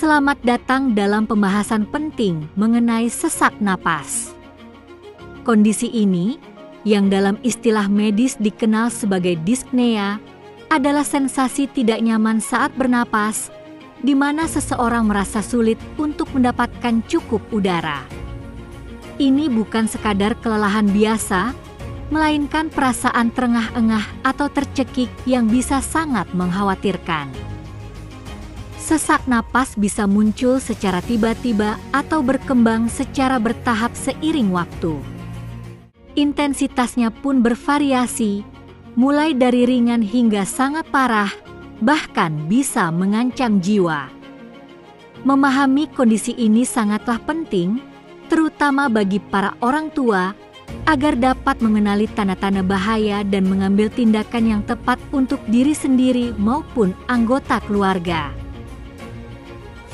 Selamat datang dalam pembahasan penting mengenai sesak napas. Kondisi ini, yang dalam istilah medis dikenal sebagai dyspnea, adalah sensasi tidak nyaman saat bernapas, di mana seseorang merasa sulit untuk mendapatkan cukup udara. Ini bukan sekadar kelelahan biasa, melainkan perasaan terengah-engah atau tercekik yang bisa sangat mengkhawatirkan. Sesak napas bisa muncul secara tiba-tiba atau berkembang secara bertahap seiring waktu. Intensitasnya pun bervariasi, mulai dari ringan hingga sangat parah, bahkan bisa mengancam jiwa. Memahami kondisi ini sangatlah penting, terutama bagi para orang tua, agar dapat mengenali tanda-tanda bahaya dan mengambil tindakan yang tepat untuk diri sendiri maupun anggota keluarga.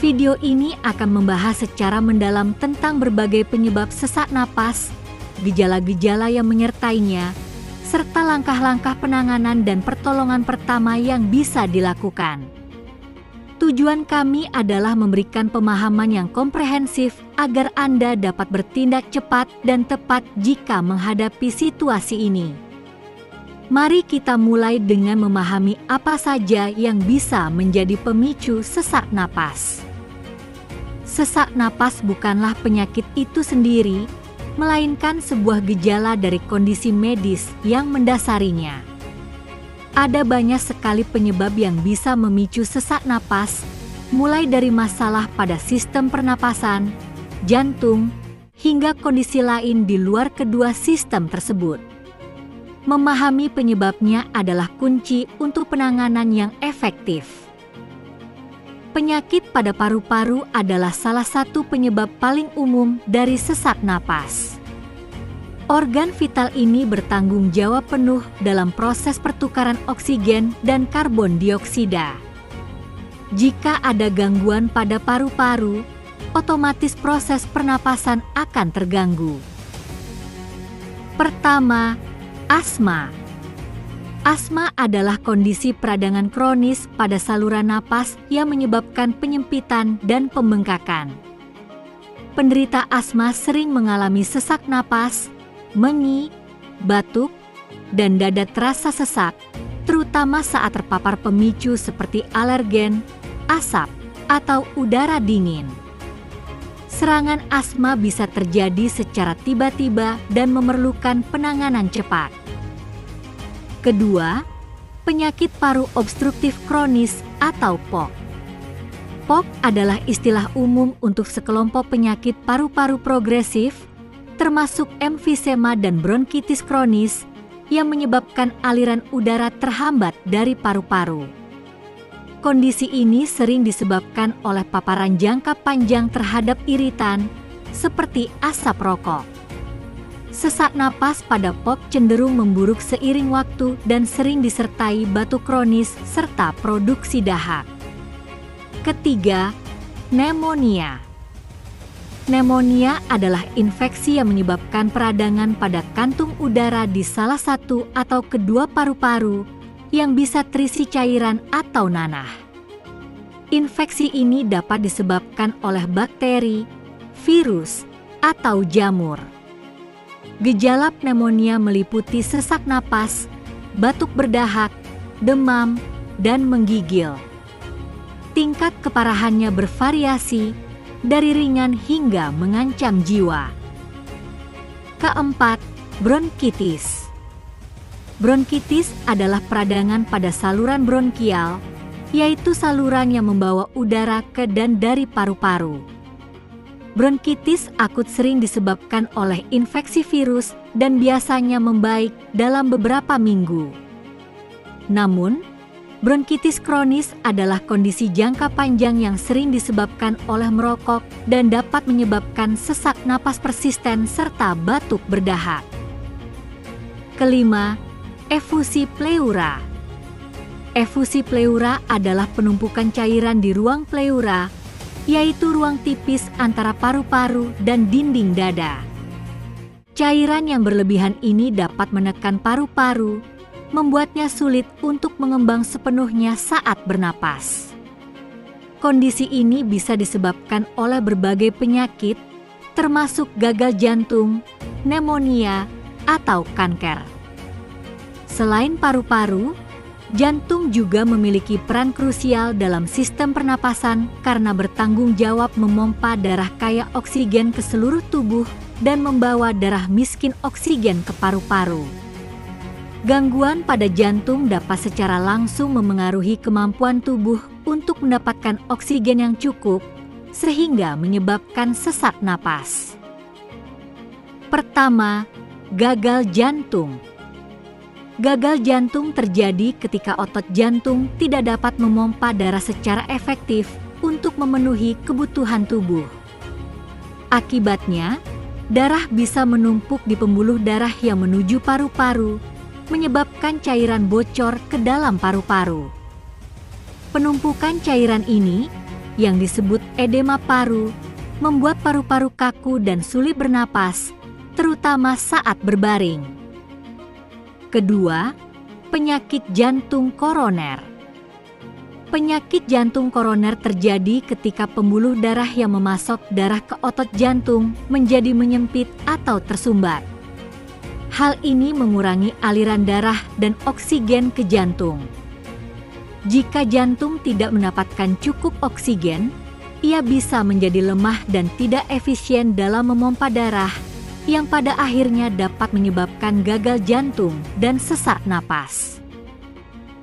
Video ini akan membahas secara mendalam tentang berbagai penyebab sesak napas, gejala-gejala yang menyertainya, serta langkah-langkah penanganan dan pertolongan pertama yang bisa dilakukan. Tujuan kami adalah memberikan pemahaman yang komprehensif agar Anda dapat bertindak cepat dan tepat jika menghadapi situasi ini. Mari kita mulai dengan memahami apa saja yang bisa menjadi pemicu sesak napas. Sesak napas bukanlah penyakit itu sendiri, melainkan sebuah gejala dari kondisi medis yang mendasarinya. Ada banyak sekali penyebab yang bisa memicu sesak napas, mulai dari masalah pada sistem pernapasan, jantung, hingga kondisi lain di luar kedua sistem tersebut. Memahami penyebabnya adalah kunci untuk penanganan yang efektif. Penyakit pada paru-paru adalah salah satu penyebab paling umum dari sesak napas. Organ vital ini bertanggung jawab penuh dalam proses pertukaran oksigen dan karbon dioksida. Jika ada gangguan pada paru-paru, otomatis proses pernapasan akan terganggu. Pertama, asma. Asma adalah kondisi peradangan kronis pada saluran napas yang menyebabkan penyempitan dan pembengkakan. Penderita asma sering mengalami sesak napas, mengi, batuk, dan dada terasa sesak, terutama saat terpapar pemicu seperti alergen, asap, atau udara dingin. Serangan asma bisa terjadi secara tiba-tiba dan memerlukan penanganan cepat. Kedua, penyakit paru obstruktif kronis atau POK. POK adalah istilah umum untuk sekelompok penyakit paru-paru progresif, termasuk emfisema dan bronkitis kronis, yang menyebabkan aliran udara terhambat dari paru-paru. Kondisi ini sering disebabkan oleh paparan jangka panjang terhadap iritan, seperti asap rokok. Sesak napas pada POK cenderung memburuk seiring waktu dan sering disertai batuk kronis serta produksi dahak. Ketiga, pneumonia. Pneumonia adalah infeksi yang menyebabkan peradangan pada kantung udara di salah satu atau kedua paru-paru yang bisa terisi cairan atau nanah. Infeksi ini dapat disebabkan oleh bakteri, virus, atau jamur. Gejala pneumonia meliputi sesak napas, batuk berdahak, demam, dan menggigil. Tingkat keparahannya bervariasi, dari ringan hingga mengancam jiwa. Keempat, bronkitis. Bronkitis adalah peradangan pada saluran bronkial, yaitu saluran yang membawa udara ke dan dari paru-paru. Bronkitis akut sering disebabkan oleh infeksi virus dan biasanya membaik dalam beberapa minggu. Namun, bronkitis kronis adalah kondisi jangka panjang yang sering disebabkan oleh merokok dan dapat menyebabkan sesak napas persisten serta batuk berdahak. Kelima, efusi pleura. Efusi pleura adalah penumpukan cairan di ruang pleura, yaitu ruang tipis antara paru-paru dan dinding dada. Cairan yang berlebihan ini dapat menekan paru-paru, membuatnya sulit untuk mengembang sepenuhnya saat bernapas. Kondisi ini bisa disebabkan oleh berbagai penyakit, termasuk gagal jantung, pneumonia, atau kanker. Selain paru-paru, jantung juga memiliki peran krusial dalam sistem pernapasan karena bertanggung jawab memompa darah kaya oksigen ke seluruh tubuh dan membawa darah miskin oksigen ke paru-paru. Gangguan pada jantung dapat secara langsung memengaruhi kemampuan tubuh untuk mendapatkan oksigen yang cukup, sehingga menyebabkan sesak napas. Pertama, gagal jantung. Gagal jantung terjadi ketika otot jantung tidak dapat memompa darah secara efektif untuk memenuhi kebutuhan tubuh. Akibatnya, darah bisa menumpuk di pembuluh darah yang menuju paru-paru, menyebabkan cairan bocor ke dalam paru-paru. Penumpukan cairan ini, yang disebut edema paru, membuat paru-paru kaku dan sulit bernapas, terutama saat berbaring. Kedua, penyakit jantung koroner. Penyakit jantung koroner terjadi ketika pembuluh darah yang memasok darah ke otot jantung menjadi menyempit atau tersumbat. Hal ini mengurangi aliran darah dan oksigen ke jantung. Jika jantung tidak mendapatkan cukup oksigen, ia bisa menjadi lemah dan tidak efisien dalam memompa darah, yang pada akhirnya dapat menyebabkan gagal jantung dan sesak napas.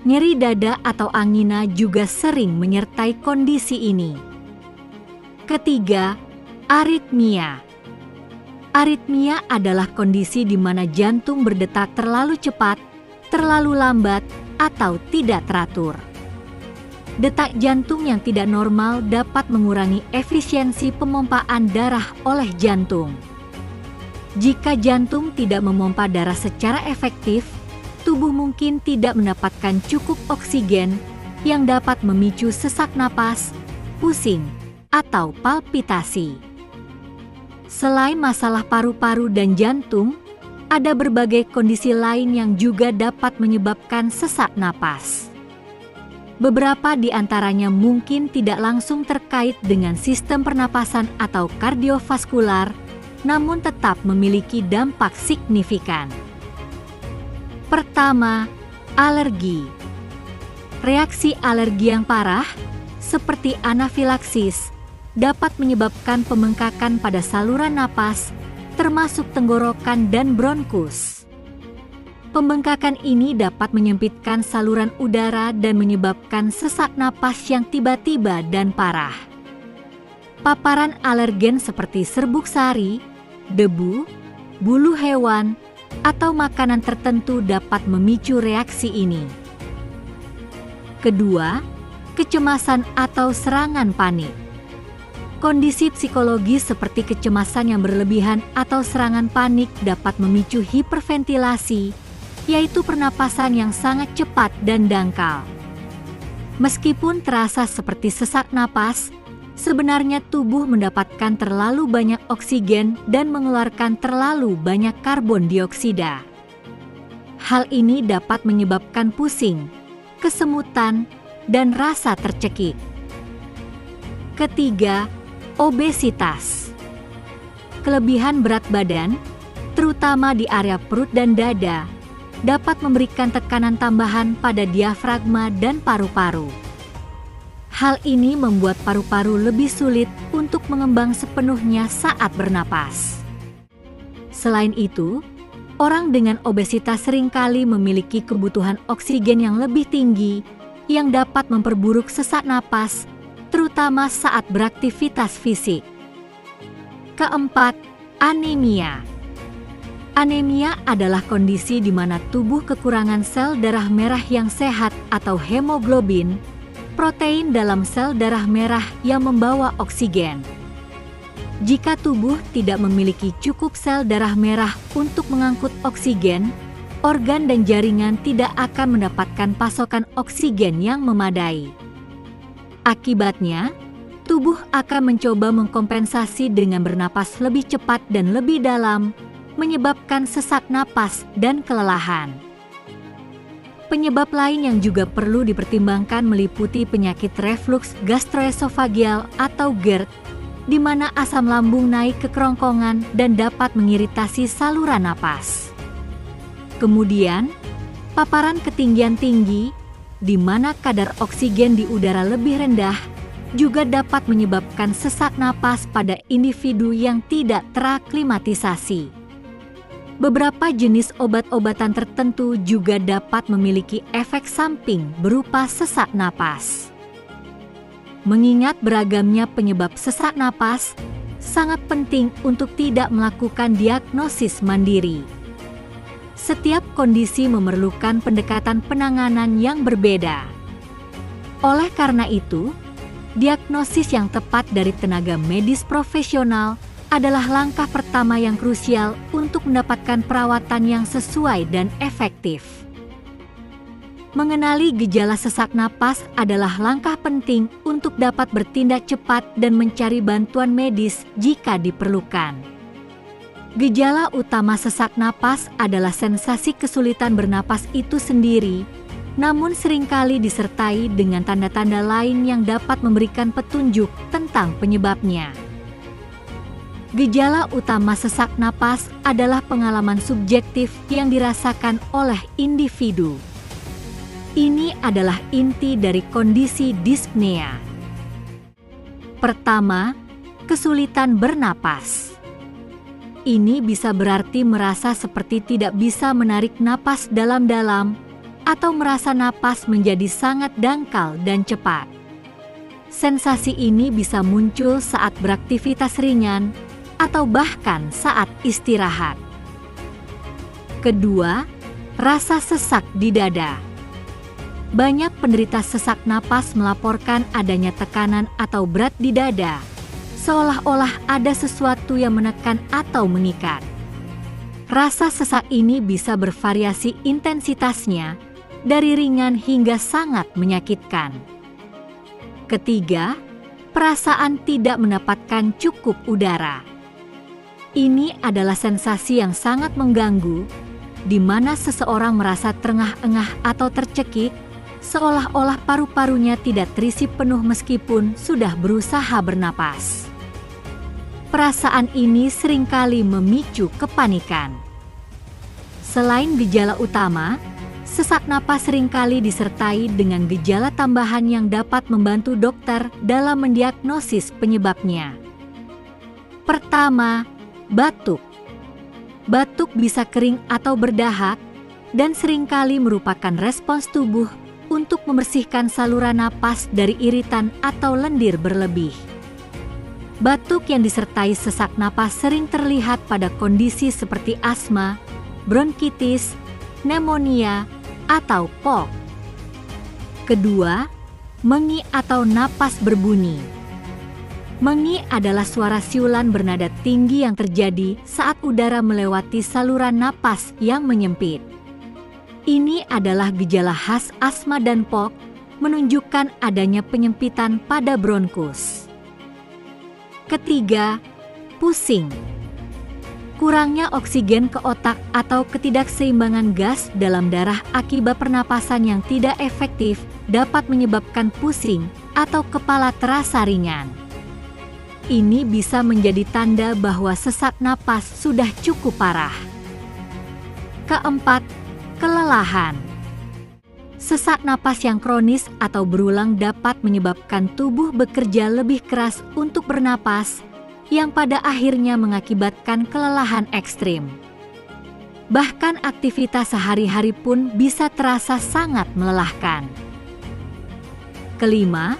Nyeri dada atau angina juga sering menyertai kondisi ini. Ketiga, aritmia. Aritmia adalah kondisi di mana jantung berdetak terlalu cepat, terlalu lambat, atau tidak teratur. Detak jantung yang tidak normal dapat mengurangi efisiensi pemompaan darah oleh jantung. Jika jantung tidak memompa darah secara efektif, tubuh mungkin tidak mendapatkan cukup oksigen yang dapat memicu sesak napas, pusing, atau palpitasi. Selain masalah paru-paru dan jantung, ada berbagai kondisi lain yang juga dapat menyebabkan sesak napas. Beberapa di antaranya mungkin tidak langsung terkait dengan sistem pernapasan atau kardiovaskular, namun tetap memiliki dampak signifikan. Pertama, alergi. Reaksi alergi yang parah, seperti anafilaksis, dapat menyebabkan pembengkakan pada saluran napas, termasuk tenggorokan dan bronkus. Pembengkakan ini dapat menyempitkan saluran udara dan menyebabkan sesak napas yang tiba-tiba dan parah. Paparan alergen seperti serbuk sari, debu, bulu hewan, atau makanan tertentu dapat memicu reaksi ini. Kedua, kecemasan atau serangan panik. Kondisi psikologis seperti kecemasan yang berlebihan atau serangan panik dapat memicu hiperventilasi, yaitu pernapasan yang sangat cepat dan dangkal. Meskipun terasa seperti sesak napas, sebenarnya tubuh mendapatkan terlalu banyak oksigen dan mengeluarkan terlalu banyak karbon dioksida. Hal ini dapat menyebabkan pusing, kesemutan, dan rasa tercekik. Ketiga, obesitas. Kelebihan berat badan, terutama di area perut dan dada, dapat memberikan tekanan tambahan pada diafragma dan paru-paru. Hal ini membuat paru-paru lebih sulit untuk mengembang sepenuhnya saat bernapas. Selain itu, orang dengan obesitas seringkali memiliki kebutuhan oksigen yang lebih tinggi yang dapat memperburuk sesak napas, terutama saat beraktivitas fisik. Keempat, anemia. Anemia adalah kondisi di mana tubuh kekurangan sel darah merah yang sehat atau hemoglobin, protein dalam sel darah merah yang membawa oksigen. Jika tubuh tidak memiliki cukup sel darah merah untuk mengangkut oksigen, organ dan jaringan tidak akan mendapatkan pasokan oksigen yang memadai. Akibatnya, tubuh akan mencoba mengkompensasi dengan bernapas lebih cepat dan lebih dalam, menyebabkan sesak napas dan kelelahan. Penyebab lain yang juga perlu dipertimbangkan meliputi penyakit refluks gastroesofageal atau GERD, di mana asam lambung naik ke kerongkongan dan dapat mengiritasi saluran napas. Kemudian, paparan ketinggian tinggi, di mana kadar oksigen di udara lebih rendah, juga dapat menyebabkan sesak napas pada individu yang tidak teraklimatisasi. Beberapa jenis obat-obatan tertentu juga dapat memiliki efek samping berupa sesak napas. Mengingat beragamnya penyebab sesak napas, sangat penting untuk tidak melakukan diagnosis mandiri. Setiap kondisi memerlukan pendekatan penanganan yang berbeda. Oleh karena itu, diagnosis yang tepat dari tenaga medis profesional adalah langkah pertama yang krusial untuk mendapatkan perawatan yang sesuai dan efektif. Mengenali gejala sesak napas adalah langkah penting untuk dapat bertindak cepat dan mencari bantuan medis jika diperlukan. Gejala utama sesak napas adalah sensasi kesulitan bernapas itu sendiri, namun seringkali disertai dengan tanda-tanda lain yang dapat memberikan petunjuk tentang penyebabnya. Gejala utama sesak napas adalah pengalaman subjektif yang dirasakan oleh individu. Ini adalah inti dari kondisi dyspnea. Pertama, kesulitan bernapas. Ini bisa berarti merasa seperti tidak bisa menarik napas dalam-dalam atau merasa napas menjadi sangat dangkal dan cepat. Sensasi ini bisa muncul saat beraktivitas ringan atau bahkan saat istirahat. Kedua, rasa sesak di dada. Banyak penderita sesak napas melaporkan adanya tekanan atau berat di dada, seolah-olah ada sesuatu yang menekan atau mengikat. Rasa sesak ini bisa bervariasi intensitasnya, dari ringan hingga sangat menyakitkan. Ketiga, perasaan tidak mendapatkan cukup udara. Ini adalah sensasi yang sangat mengganggu, di mana seseorang merasa terengah-engah atau tercekik, seolah-olah paru-parunya tidak terisi penuh meskipun sudah berusaha bernapas. Perasaan ini seringkali memicu kepanikan. Selain gejala utama, sesak napas seringkali disertai dengan gejala tambahan yang dapat membantu dokter dalam mendiagnosis penyebabnya. Pertama, batuk. Batuk bisa kering atau berdahak dan seringkali merupakan respons tubuh untuk membersihkan saluran napas dari iritan atau lendir berlebih. Batuk yang disertai sesak napas sering terlihat pada kondisi seperti asma, bronkitis, pneumonia, atau POK. Kedua, mengi atau napas berbunyi. Mengi adalah suara siulan bernada tinggi yang terjadi saat udara melewati saluran napas yang menyempit. Ini adalah gejala khas asma dan POK, menunjukkan adanya penyempitan pada bronkus. Ketiga, pusing. Kurangnya oksigen ke otak atau ketidakseimbangan gas dalam darah akibat pernapasan yang tidak efektif dapat menyebabkan pusing atau kepala terasa ringan. Ini bisa menjadi tanda bahwa sesak napas sudah cukup parah. Keempat, kelelahan. Sesak napas yang kronis atau berulang dapat menyebabkan tubuh bekerja lebih keras untuk bernapas, yang pada akhirnya mengakibatkan kelelahan ekstrim. Bahkan aktivitas sehari-hari pun bisa terasa sangat melelahkan. Kelima,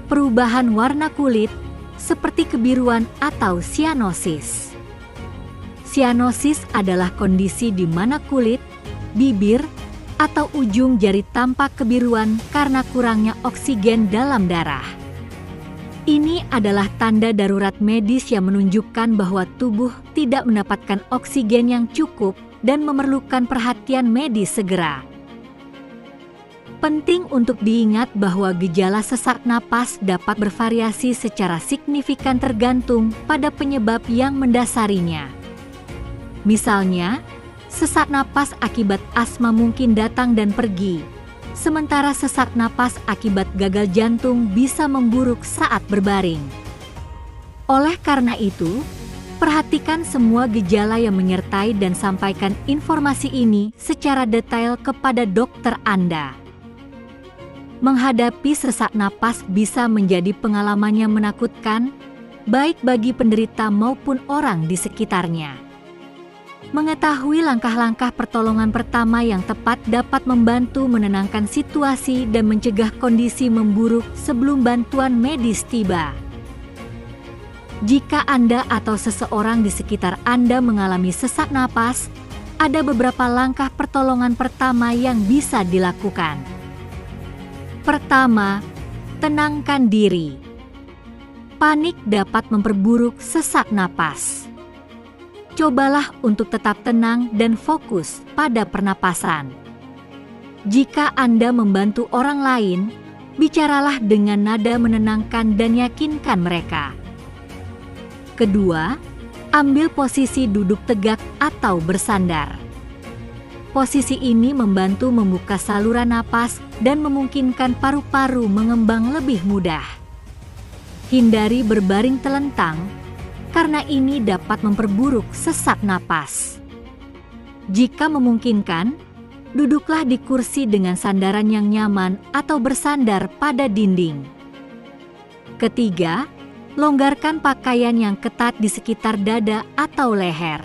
perubahan warna kulit seperti kebiruan atau sianosis. Sianosis adalah kondisi di mana kulit, bibir, atau ujung jari tampak kebiruan karena kurangnya oksigen dalam darah. Ini adalah tanda darurat medis yang menunjukkan bahwa tubuh tidak mendapatkan oksigen yang cukup dan memerlukan perhatian medis segera. Penting untuk diingat bahwa gejala sesak napas dapat bervariasi secara signifikan tergantung pada penyebab yang mendasarinya. Misalnya, sesak napas akibat asma mungkin datang dan pergi, sementara sesak napas akibat gagal jantung bisa memburuk saat berbaring. Oleh karena itu, perhatikan semua gejala yang menyertai dan sampaikan informasi ini secara detail kepada dokter Anda. Menghadapi sesak napas bisa menjadi pengalaman yang menakutkan, baik bagi penderita maupun orang di sekitarnya. Mengetahui langkah-langkah pertolongan pertama yang tepat dapat membantu menenangkan situasi dan mencegah kondisi memburuk sebelum bantuan medis tiba. Jika Anda atau seseorang di sekitar Anda mengalami sesak napas, ada beberapa langkah pertolongan pertama yang bisa dilakukan. Pertama, tenangkan diri. Panik dapat memperburuk sesak napas. Cobalah untuk tetap tenang dan fokus pada pernapasan. Jika Anda membantu orang lain, bicaralah dengan nada menenangkan dan yakinkan mereka. Kedua, ambil posisi duduk tegak atau bersandar. Posisi ini membantu membuka saluran napas dan memungkinkan paru-paru mengembang lebih mudah. Hindari berbaring telentang, karena ini dapat memperburuk sesak napas. Jika memungkinkan, duduklah di kursi dengan sandaran yang nyaman atau bersandar pada dinding. Ketiga, longgarkan pakaian yang ketat di sekitar dada atau leher.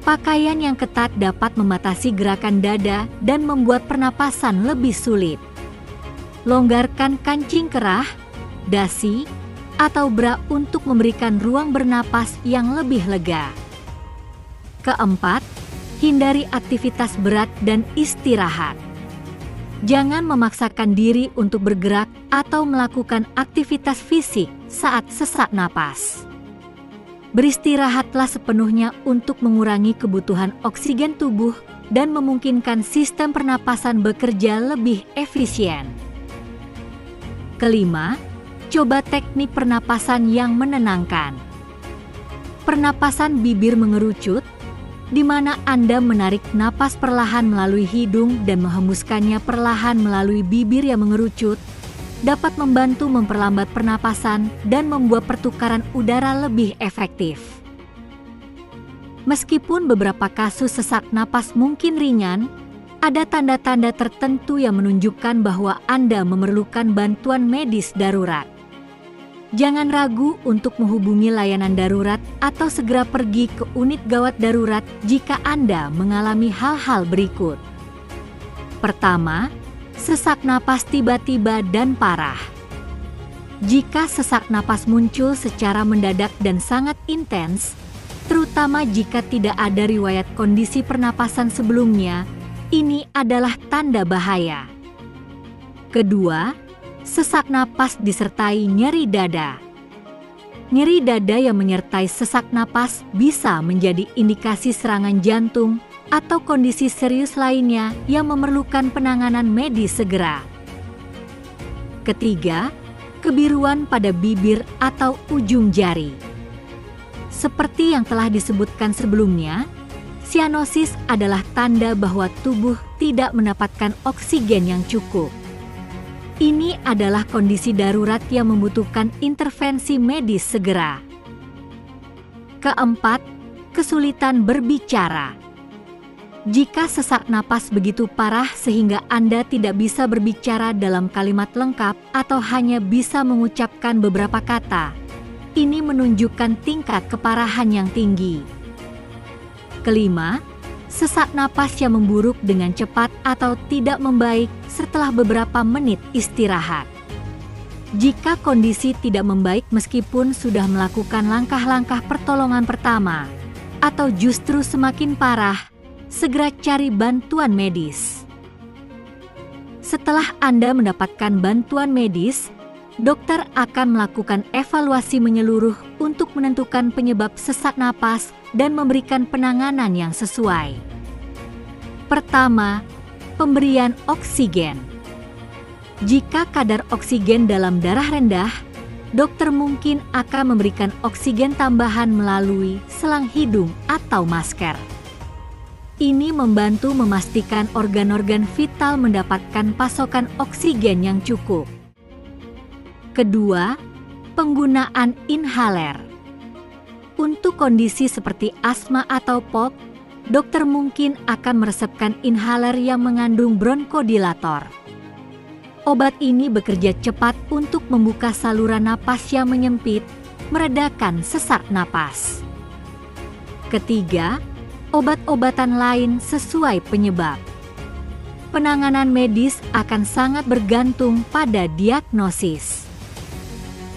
Pakaian yang ketat dapat membatasi gerakan dada dan membuat pernapasan lebih sulit. Longgarkan kancing kerah, dasi, atau bra untuk memberikan ruang bernapas yang lebih lega. Keempat, hindari aktivitas berat dan istirahat. Jangan memaksakan diri untuk bergerak atau melakukan aktivitas fisik saat sesak napas. Beristirahatlah sepenuhnya untuk mengurangi kebutuhan oksigen tubuh dan memungkinkan sistem pernapasan bekerja lebih efisien. Kelima, coba teknik pernapasan yang menenangkan. Pernapasan bibir mengerucut, di mana Anda menarik napas perlahan melalui hidung dan menghembuskannya perlahan melalui bibir yang mengerucut, dapat membantu memperlambat pernapasan dan membuat pertukaran udara lebih efektif. Meskipun beberapa kasus sesak napas mungkin ringan, ada tanda-tanda tertentu yang menunjukkan bahwa Anda memerlukan bantuan medis darurat. Jangan ragu untuk menghubungi layanan darurat atau segera pergi ke unit gawat darurat jika Anda mengalami hal-hal berikut. Pertama, sesak napas tiba-tiba dan parah. Jika sesak napas muncul secara mendadak dan sangat intens, terutama jika tidak ada riwayat kondisi pernapasan sebelumnya, ini adalah tanda bahaya. Kedua, sesak napas disertai nyeri dada. Nyeri dada yang menyertai sesak napas bisa menjadi indikasi serangan jantung atau kondisi serius lainnya yang memerlukan penanganan medis segera. Ketiga, kebiruan pada bibir atau ujung jari. Seperti yang telah disebutkan sebelumnya, sianosis adalah tanda bahwa tubuh tidak mendapatkan oksigen yang cukup. Ini adalah kondisi darurat yang membutuhkan intervensi medis segera. Keempat, kesulitan berbicara. Jika sesak napas begitu parah sehingga Anda tidak bisa berbicara dalam kalimat lengkap atau hanya bisa mengucapkan beberapa kata, ini menunjukkan tingkat keparahan yang tinggi. Kelima, sesak napas yang memburuk dengan cepat atau tidak membaik setelah beberapa menit istirahat. Jika kondisi tidak membaik meskipun sudah melakukan langkah-langkah pertolongan pertama, atau justru semakin parah, segera cari bantuan medis. Setelah Anda mendapatkan bantuan medis, dokter akan melakukan evaluasi menyeluruh untuk menentukan penyebab sesak napas dan memberikan penanganan yang sesuai. Pertama, pemberian oksigen. Jika kadar oksigen dalam darah rendah, dokter mungkin akan memberikan oksigen tambahan melalui selang hidung atau masker. Ini membantu memastikan organ-organ vital mendapatkan pasokan oksigen yang cukup. Kedua, penggunaan inhaler. Untuk kondisi seperti asma atau POK, dokter mungkin akan meresepkan inhaler yang mengandung bronchodilator. Obat ini bekerja cepat untuk membuka saluran napas yang menyempit, meredakan sesak napas. Ketiga, obat-obatan lain sesuai penyebab. Penanganan medis akan sangat bergantung pada diagnosis.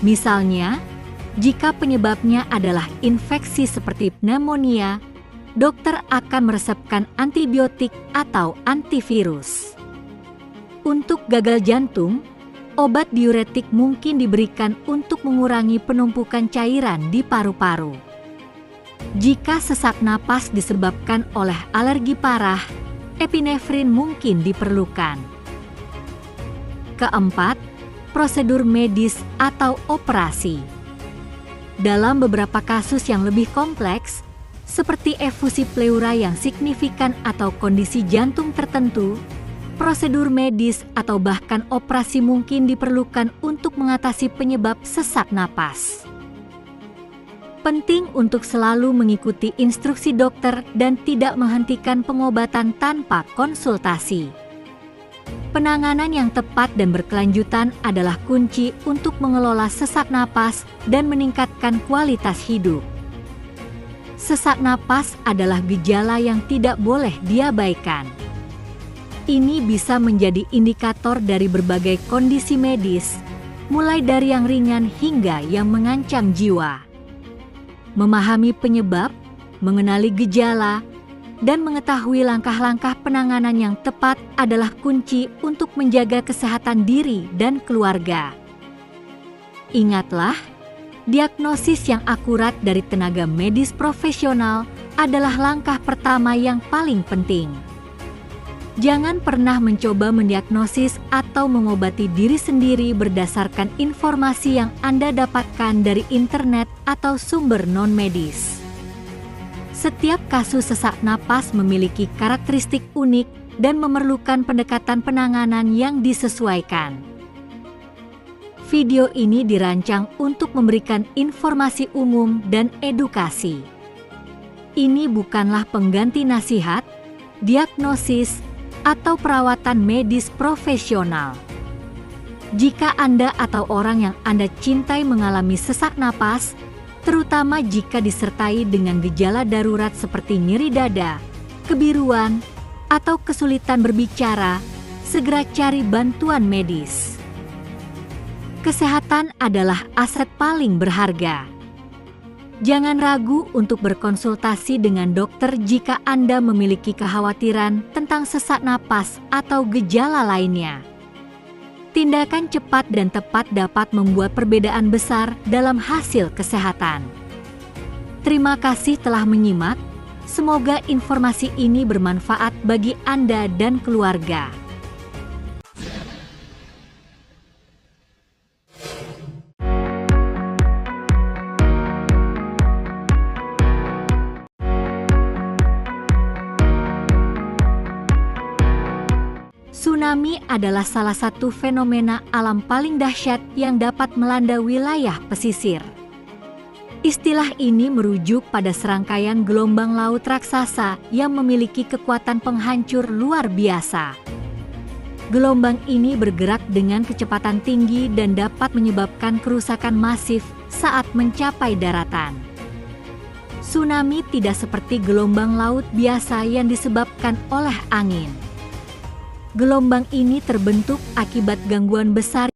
Misalnya, jika penyebabnya adalah infeksi seperti pneumonia, dokter akan meresepkan antibiotik atau antivirus. Untuk gagal jantung, obat diuretik mungkin diberikan untuk mengurangi penumpukan cairan di paru-paru. Jika sesak napas disebabkan oleh alergi parah, epinefrin mungkin diperlukan. Keempat, prosedur medis atau operasi. Dalam beberapa kasus yang lebih kompleks, seperti efusi pleura yang signifikan atau kondisi jantung tertentu, prosedur medis atau bahkan operasi mungkin diperlukan untuk mengatasi penyebab sesak napas. Penting untuk selalu mengikuti instruksi dokter dan tidak menghentikan pengobatan tanpa konsultasi. Penanganan yang tepat dan berkelanjutan adalah kunci untuk mengelola sesak napas dan meningkatkan kualitas hidup. Sesak napas adalah gejala yang tidak boleh diabaikan. Ini bisa menjadi indikator dari berbagai kondisi medis, mulai dari yang ringan hingga yang mengancam jiwa. Memahami penyebab, mengenali gejala, dan mengetahui langkah-langkah penanganan yang tepat adalah kunci untuk menjaga kesehatan diri dan keluarga. Ingatlah, diagnosis yang akurat dari tenaga medis profesional adalah langkah pertama yang paling penting. Jangan pernah mencoba mendiagnosis atau mengobati diri sendiri berdasarkan informasi yang Anda dapatkan dari internet atau sumber non-medis. Setiap kasus sesak napas memiliki karakteristik unik dan memerlukan pendekatan penanganan yang disesuaikan. Video ini dirancang untuk memberikan informasi umum dan edukasi. Ini bukanlah pengganti nasihat, diagnosis, atau perawatan medis profesional. Jika Anda atau orang yang Anda cintai mengalami sesak napas, terutama jika disertai dengan gejala darurat seperti nyeri dada, kebiruan, atau kesulitan berbicara, segera cari bantuan medis. Kesehatan adalah aset paling berharga. Jangan ragu untuk berkonsultasi dengan dokter jika Anda memiliki kekhawatiran tentang sesak napas atau gejala lainnya. Tindakan cepat dan tepat dapat membuat perbedaan besar dalam hasil kesehatan. Terima kasih telah menyimak. Semoga informasi ini bermanfaat bagi Anda dan keluarga. Tsunami adalah salah satu fenomena alam paling dahsyat yang dapat melanda wilayah pesisir. Istilah ini merujuk pada serangkaian gelombang laut raksasa yang memiliki kekuatan penghancur luar biasa. Gelombang ini bergerak dengan kecepatan tinggi dan dapat menyebabkan kerusakan masif saat mencapai daratan. Tsunami tidak seperti gelombang laut biasa yang disebabkan oleh angin. Gelombang ini terbentuk akibat gangguan besar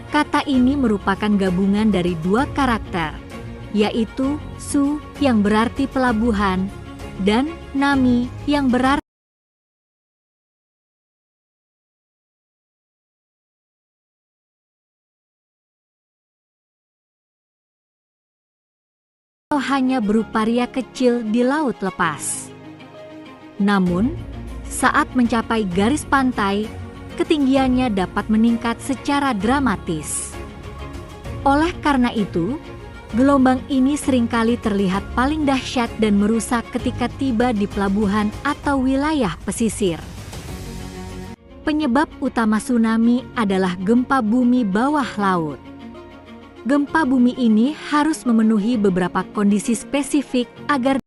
Kata ini merupakan gabungan dari dua karakter, yaitu Su yang berarti pelabuhan dan Nami yang berarti hanya berupa riak kecil di laut lepas. Namun, saat mencapai garis pantai, ketinggiannya dapat meningkat secara dramatis. Oleh karena itu, gelombang ini seringkali terlihat paling dahsyat dan merusak ketika tiba di pelabuhan atau wilayah pesisir. Penyebab utama tsunami adalah gempa bumi bawah laut. Gempa bumi ini harus memenuhi beberapa kondisi spesifik agar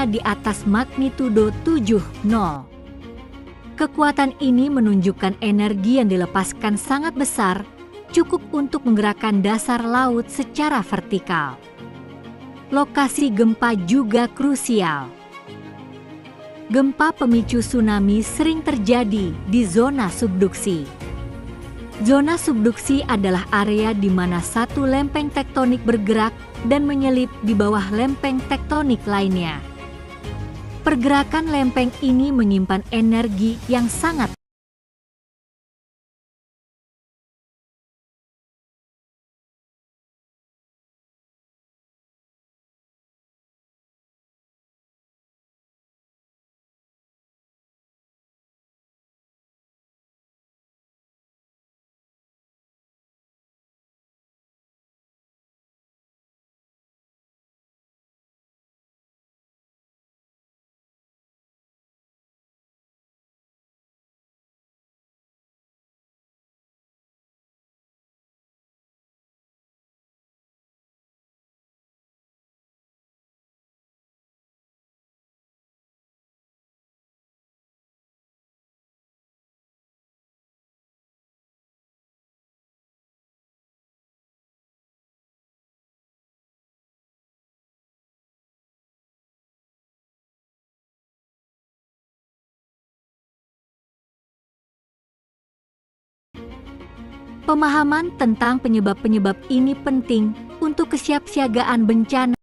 di atas magnitudo 7,0. Kekuatan ini menunjukkan energi yang dilepaskan sangat besar, cukup untuk menggerakkan dasar laut secara vertikal. Lokasi gempa juga krusial. Gempa pemicu tsunami sering terjadi di zona subduksi. Zona subduksi adalah area di mana satu lempeng tektonik bergerak dan menyelip di bawah lempeng tektonik lainnya. Pergerakan lempeng ini menyimpan energi yang sangat Pemahaman tentang penyebab-penyebab ini penting untuk kesiapsiagaan bencana.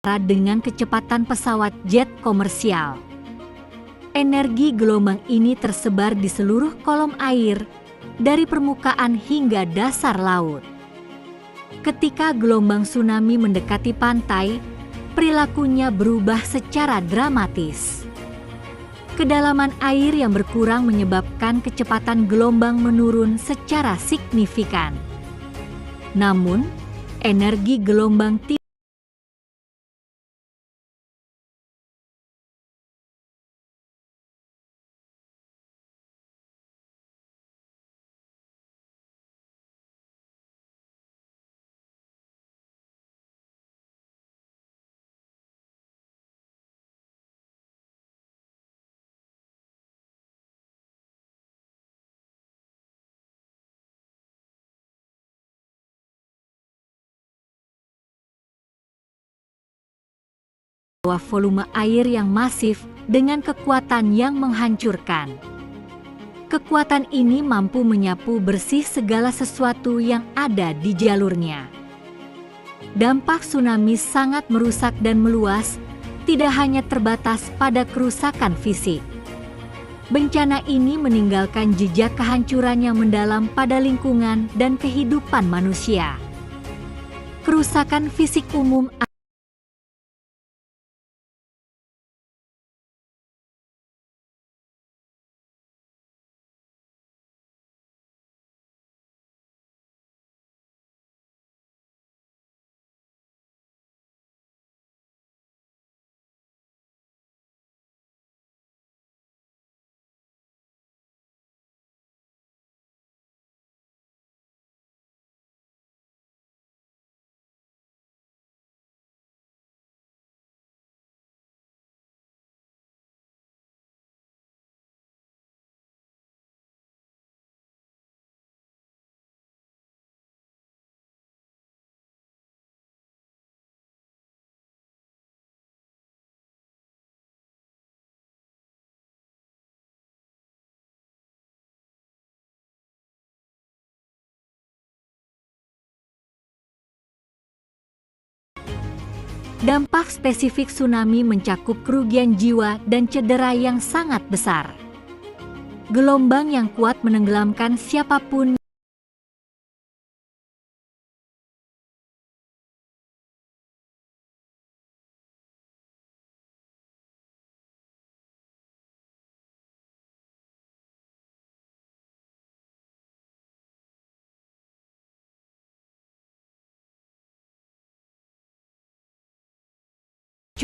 Dengan kecepatan pesawat jet komersial. Energi gelombang ini tersebar di seluruh kolom air, dari permukaan hingga dasar laut. Ketika gelombang tsunami mendekati pantai, perilakunya berubah secara dramatis. Kedalaman air yang berkurang menyebabkan kecepatan gelombang menurun secara signifikan. Namun, energi gelombang volume air yang masif dengan kekuatan yang menghancurkan. Kekuatan ini mampu menyapu bersih segala sesuatu yang ada di jalurnya. Dampak tsunami sangat merusak dan meluas, tidak hanya terbatas pada kerusakan fisik. Bencana ini meninggalkan jejak kehancuran yang mendalam pada lingkungan dan kehidupan manusia. Kerusakan fisik umum Dampak spesifik tsunami mencakup kerugian jiwa dan cedera yang sangat besar. Gelombang yang kuat menenggelamkan siapapun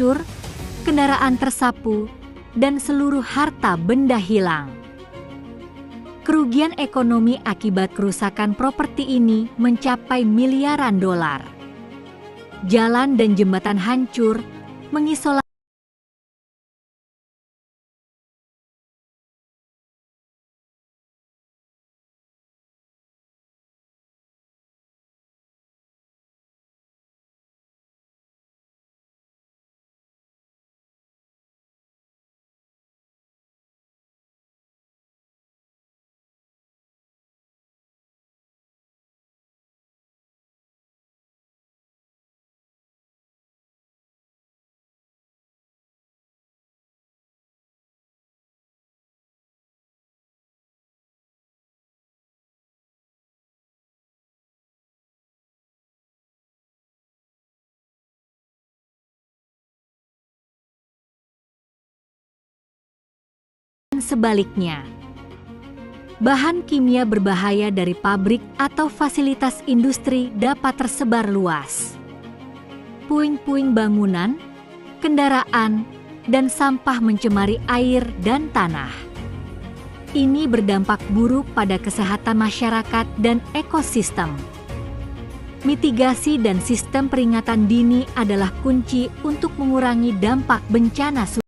hancur, kendaraan tersapu, dan seluruh harta benda hilang. Kerugian ekonomi akibat kerusakan properti ini mencapai miliaran dolar. Jalan dan jembatan hancur, mengisolasi dan sebaliknya. Bahan kimia berbahaya dari pabrik atau fasilitas industri dapat tersebar luas. Puing-puing bangunan, kendaraan, dan sampah mencemari air dan tanah. Ini berdampak buruk pada kesehatan masyarakat dan ekosistem. Mitigasi dan sistem peringatan dini adalah kunci untuk mengurangi dampak bencana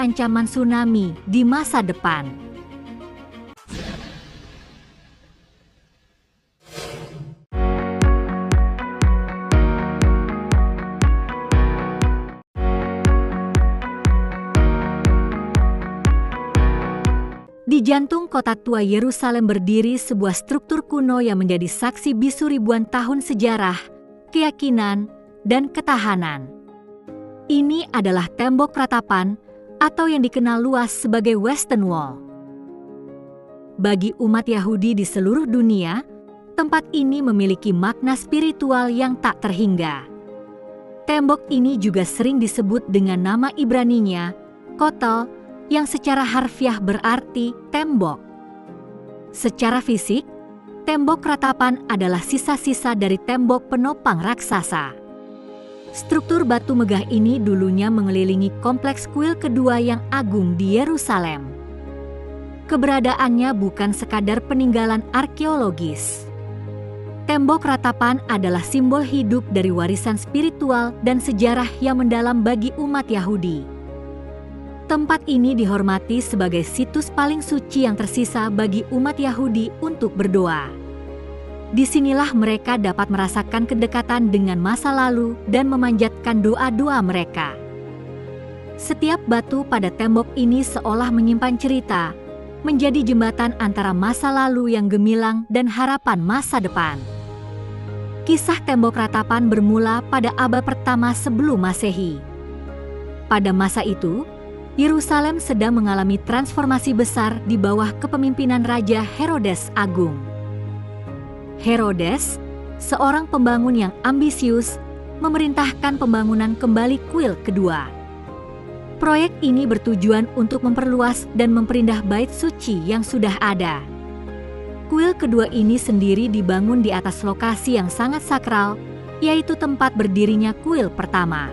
ancaman tsunami di masa depan. Di jantung kota tua Yerusalem berdiri sebuah struktur kuno yang menjadi saksi bisu ribuan tahun sejarah, keyakinan, dan ketahanan. Ini adalah tembok ratapan atau yang dikenal luas sebagai Western Wall. Bagi umat Yahudi di seluruh dunia, tempat ini memiliki makna spiritual yang tak terhingga. Tembok ini juga sering disebut dengan nama Ibraninya, Kotel, yang secara harfiah berarti tembok. Secara fisik, tembok ratapan adalah sisa-sisa dari tembok penopang raksasa. Struktur batu megah ini dulunya mengelilingi kompleks kuil kedua yang agung di Yerusalem. Keberadaannya bukan sekadar peninggalan arkeologis. Tembok ratapan adalah simbol hidup dari warisan spiritual dan sejarah yang mendalam bagi umat Yahudi. Tempat ini dihormati sebagai situs paling suci yang tersisa bagi umat Yahudi untuk berdoa. Disinilah mereka dapat merasakan kedekatan dengan masa lalu dan memanjatkan doa-doa mereka. Setiap batu pada tembok ini seolah menyimpan cerita, menjadi jembatan antara masa lalu yang gemilang dan harapan masa depan. Kisah tembok ratapan bermula pada abad pertama sebelum Masehi. Pada masa itu, Yerusalem sedang mengalami transformasi besar di bawah kepemimpinan Raja Herodes Agung. Herodes, seorang pembangun yang ambisius, memerintahkan pembangunan kembali kuil kedua. Proyek ini bertujuan untuk memperluas dan memperindah bait suci yang sudah ada. Kuil kedua ini sendiri dibangun di atas lokasi yang sangat sakral, yaitu tempat berdirinya kuil pertama.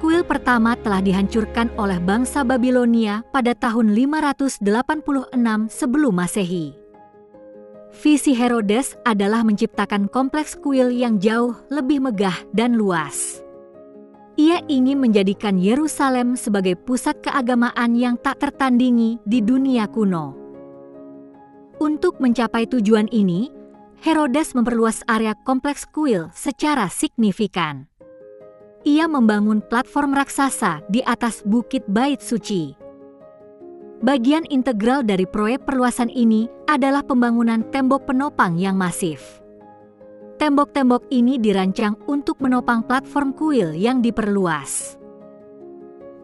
Kuil pertama telah dihancurkan oleh bangsa Babilonia pada tahun 586 sebelum Masehi. Visi Herodes adalah menciptakan kompleks kuil yang jauh lebih megah dan luas. Ia ingin menjadikan Yerusalem sebagai pusat keagamaan yang tak tertandingi di dunia kuno. Untuk mencapai tujuan ini, Herodes memperluas area kompleks kuil secara signifikan. Ia membangun platform raksasa di atas Bukit Bait Suci. Bagian integral dari proyek perluasan ini adalah pembangunan tembok penopang yang masif. Tembok-tembok ini dirancang untuk menopang platform kuil yang diperluas.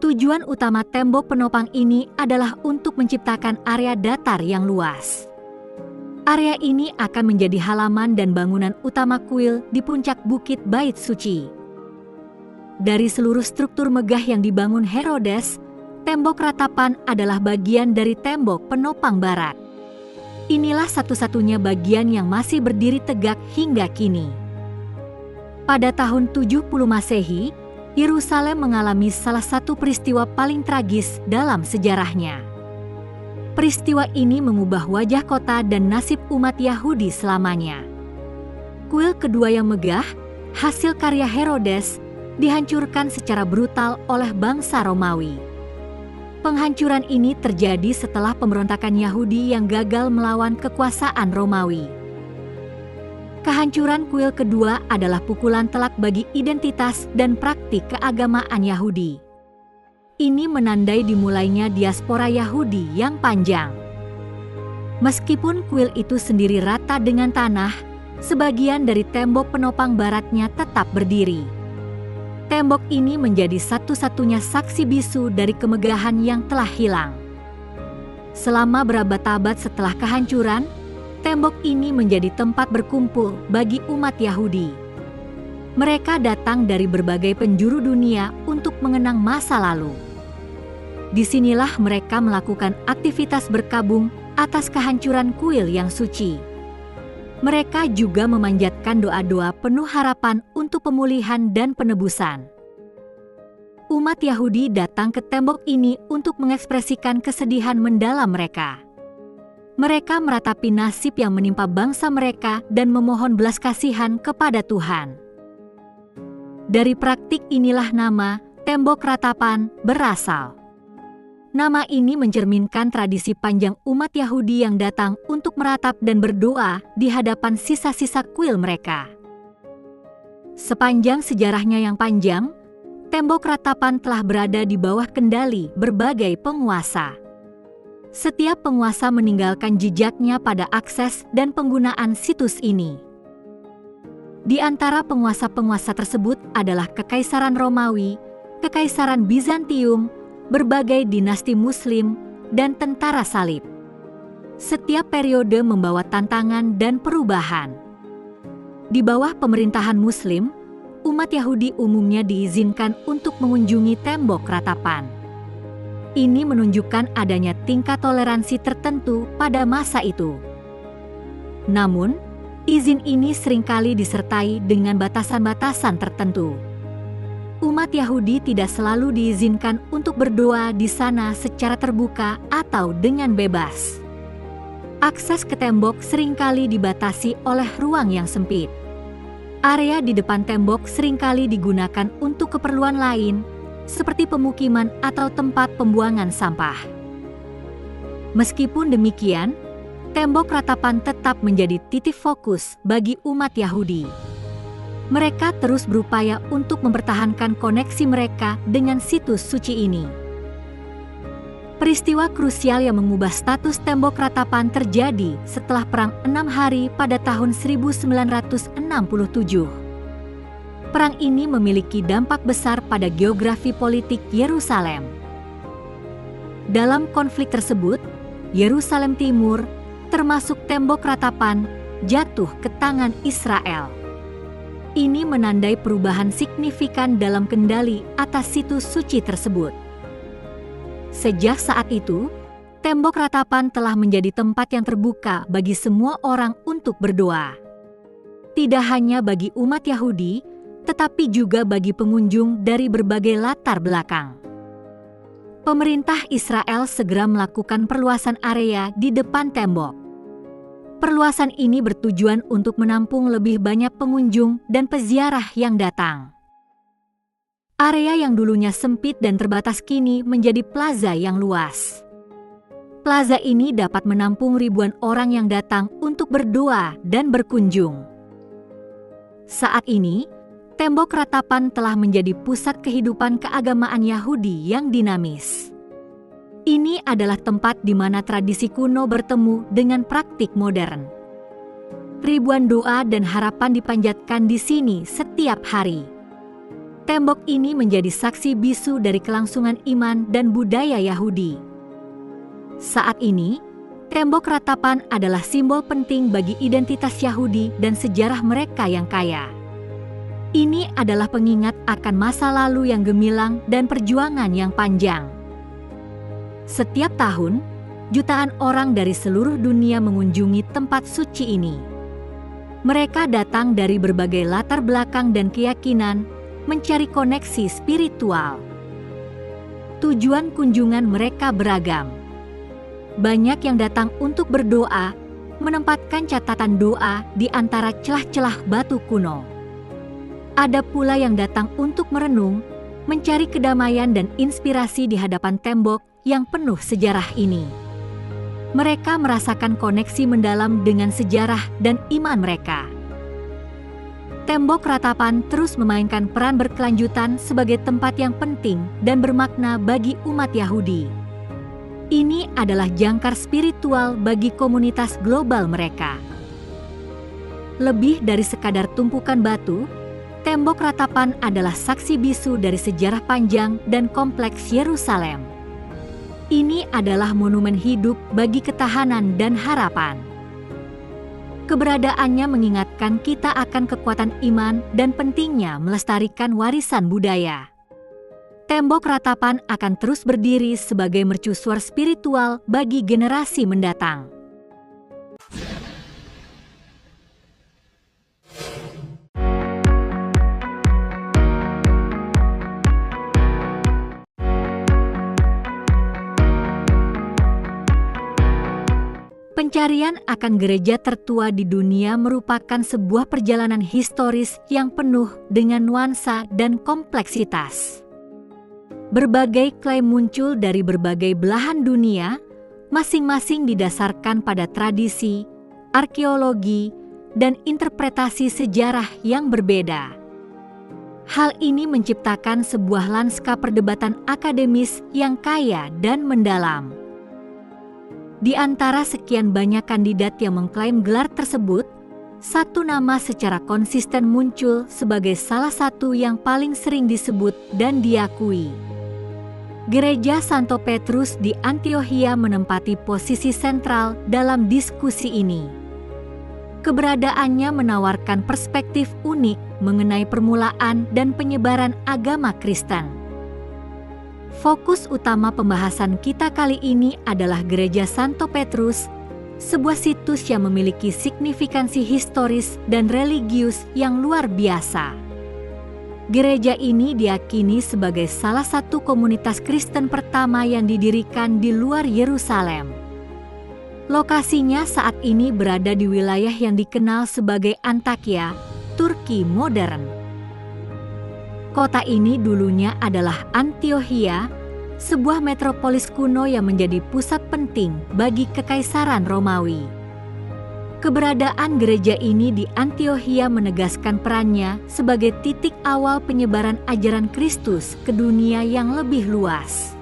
Tujuan utama tembok penopang ini adalah untuk menciptakan area datar yang luas. Area ini akan menjadi halaman dan bangunan utama kuil di puncak Bukit Bait Suci. Dari seluruh struktur megah yang dibangun Herodes, tembok ratapan adalah bagian dari tembok penopang barat. Inilah satu-satunya bagian yang masih berdiri tegak hingga kini. Pada tahun 70 Masehi, Yerusalem mengalami salah satu peristiwa paling tragis dalam sejarahnya. Peristiwa ini mengubah wajah kota dan nasib umat Yahudi selamanya. Kuil kedua yang megah, hasil karya Herodes, dihancurkan secara brutal oleh bangsa Romawi. Penghancuran ini terjadi setelah pemberontakan Yahudi yang gagal melawan kekuasaan Romawi. Kehancuran kuil kedua adalah pukulan telak bagi identitas dan praktik keagamaan Yahudi. Ini menandai dimulainya diaspora Yahudi yang panjang. Meskipun kuil itu sendiri rata dengan tanah, sebagian dari tembok penopang baratnya tetap berdiri. Tembok ini menjadi satu-satunya saksi bisu dari kemegahan yang telah hilang. Selama berabad-abad setelah kehancuran, tembok ini menjadi tempat berkumpul bagi umat Yahudi. Mereka datang dari berbagai penjuru dunia untuk mengenang masa lalu. Disinilah mereka melakukan aktivitas berkabung atas kehancuran kuil yang suci. Mereka juga memanjatkan doa-doa penuh harapan untuk pemulihan dan penebusan. Umat Yahudi datang ke tembok ini untuk mengekspresikan kesedihan mendalam mereka. Mereka meratapi nasib yang menimpa bangsa mereka dan memohon belas kasihan kepada Tuhan. Dari praktik inilah nama tembok ratapan berasal. Nama ini mencerminkan tradisi panjang umat Yahudi yang datang untuk meratap dan berdoa di hadapan sisa-sisa kuil mereka. Sepanjang sejarahnya yang panjang, tembok ratapan telah berada di bawah kendali berbagai penguasa. Setiap penguasa meninggalkan jejaknya pada akses dan penggunaan situs ini. Di antara penguasa-penguasa tersebut adalah Kekaisaran Romawi, Kekaisaran Bizantium, berbagai dinasti Muslim, dan tentara salib. Setiap periode membawa tantangan dan perubahan. Di bawah pemerintahan Muslim, umat Yahudi umumnya diizinkan untuk mengunjungi tembok ratapan. Ini menunjukkan adanya tingkat toleransi tertentu pada masa itu. Namun, izin ini seringkali disertai dengan batasan-batasan tertentu. Umat Yahudi tidak selalu diizinkan untuk berdoa di sana secara terbuka atau dengan bebas. Akses ke tembok seringkali dibatasi oleh ruang yang sempit. Area di depan tembok seringkali digunakan untuk keperluan lain, seperti pemukiman atau tempat pembuangan sampah. Meskipun demikian, tembok ratapan tetap menjadi titik fokus bagi umat Yahudi. Mereka terus berupaya untuk mempertahankan koneksi mereka dengan situs suci ini. Peristiwa krusial yang mengubah status tembok ratapan terjadi setelah Perang 6 Hari pada tahun 1967. Perang ini memiliki dampak besar pada geografi politik Yerusalem. Dalam konflik tersebut, Yerusalem Timur, termasuk tembok ratapan, jatuh ke tangan Israel. Ini menandai perubahan signifikan dalam kendali atas situs suci tersebut. Sejak saat itu, tembok ratapan telah menjadi tempat yang terbuka bagi semua orang untuk berdoa. Tidak hanya bagi umat Yahudi, tetapi juga bagi pengunjung dari berbagai latar belakang. Pemerintah Israel segera melakukan perluasan area di depan tembok. Perluasan ini bertujuan untuk menampung lebih banyak pengunjung dan peziarah yang datang. Area yang dulunya sempit dan terbatas kini menjadi plaza yang luas. Plaza ini dapat menampung ribuan orang yang datang untuk berdoa dan berkunjung. Saat ini, tembok ratapan telah menjadi pusat kehidupan keagamaan Yahudi yang dinamis. Ini adalah tempat di mana tradisi kuno bertemu dengan praktik modern. Ribuan doa dan harapan dipanjatkan di sini setiap hari. Tembok ini menjadi saksi bisu dari kelangsungan iman dan budaya Yahudi. Saat ini, tembok ratapan adalah simbol penting bagi identitas Yahudi dan sejarah mereka yang kaya. Ini adalah pengingat akan masa lalu yang gemilang dan perjuangan yang panjang. Setiap tahun, jutaan orang dari seluruh dunia mengunjungi tempat suci ini. Mereka datang dari berbagai latar belakang dan keyakinan, mencari koneksi spiritual. Tujuan kunjungan mereka beragam. Banyak yang datang untuk berdoa, menempatkan catatan doa di antara celah-celah batu kuno. Ada pula yang datang untuk merenung, mencari kedamaian dan inspirasi di hadapan tembok yang penuh sejarah ini. Mereka merasakan koneksi mendalam dengan sejarah dan iman mereka. Tembok ratapan terus memainkan peran berkelanjutan sebagai tempat yang penting dan bermakna bagi umat Yahudi. Ini adalah jangkar spiritual bagi komunitas global mereka. Lebih dari sekadar tumpukan batu, tembok ratapan adalah saksi bisu dari sejarah panjang dan kompleks Yerusalem. Ini adalah monumen hidup bagi ketahanan dan harapan. Keberadaannya mengingatkan kita akan kekuatan iman dan pentingnya melestarikan warisan budaya. Tembok ratapan akan terus berdiri sebagai mercusuar spiritual bagi generasi mendatang. Pencarian akan gereja tertua di dunia merupakan sebuah perjalanan historis yang penuh dengan nuansa dan kompleksitas. Berbagai klaim muncul dari berbagai belahan dunia, masing-masing didasarkan pada tradisi, arkeologi, dan interpretasi sejarah yang berbeda. Hal ini menciptakan sebuah lanskap perdebatan akademis yang kaya dan mendalam. Di antara sekian banyak kandidat yang mengklaim gelar tersebut, satu nama secara konsisten muncul sebagai salah satu yang paling sering disebut dan diakui. Gereja Santo Petrus di Antiokhia menempati posisi sentral dalam diskusi ini. Keberadaannya menawarkan perspektif unik mengenai permulaan dan penyebaran agama Kristen. Fokus utama pembahasan kita kali ini adalah Gereja Santo Petrus, sebuah situs yang memiliki signifikansi historis dan religius yang luar biasa. Gereja ini diyakini sebagai salah satu komunitas Kristen pertama yang didirikan di luar Yerusalem. Lokasinya saat ini berada di wilayah yang dikenal sebagai Antakya, Turki modern. Kota ini dulunya adalah Antiokhia, sebuah metropolis kuno yang menjadi pusat penting bagi Kekaisaran Romawi. Keberadaan gereja ini di Antiokhia menegaskan perannya sebagai titik awal penyebaran ajaran Kristus ke dunia yang lebih luas.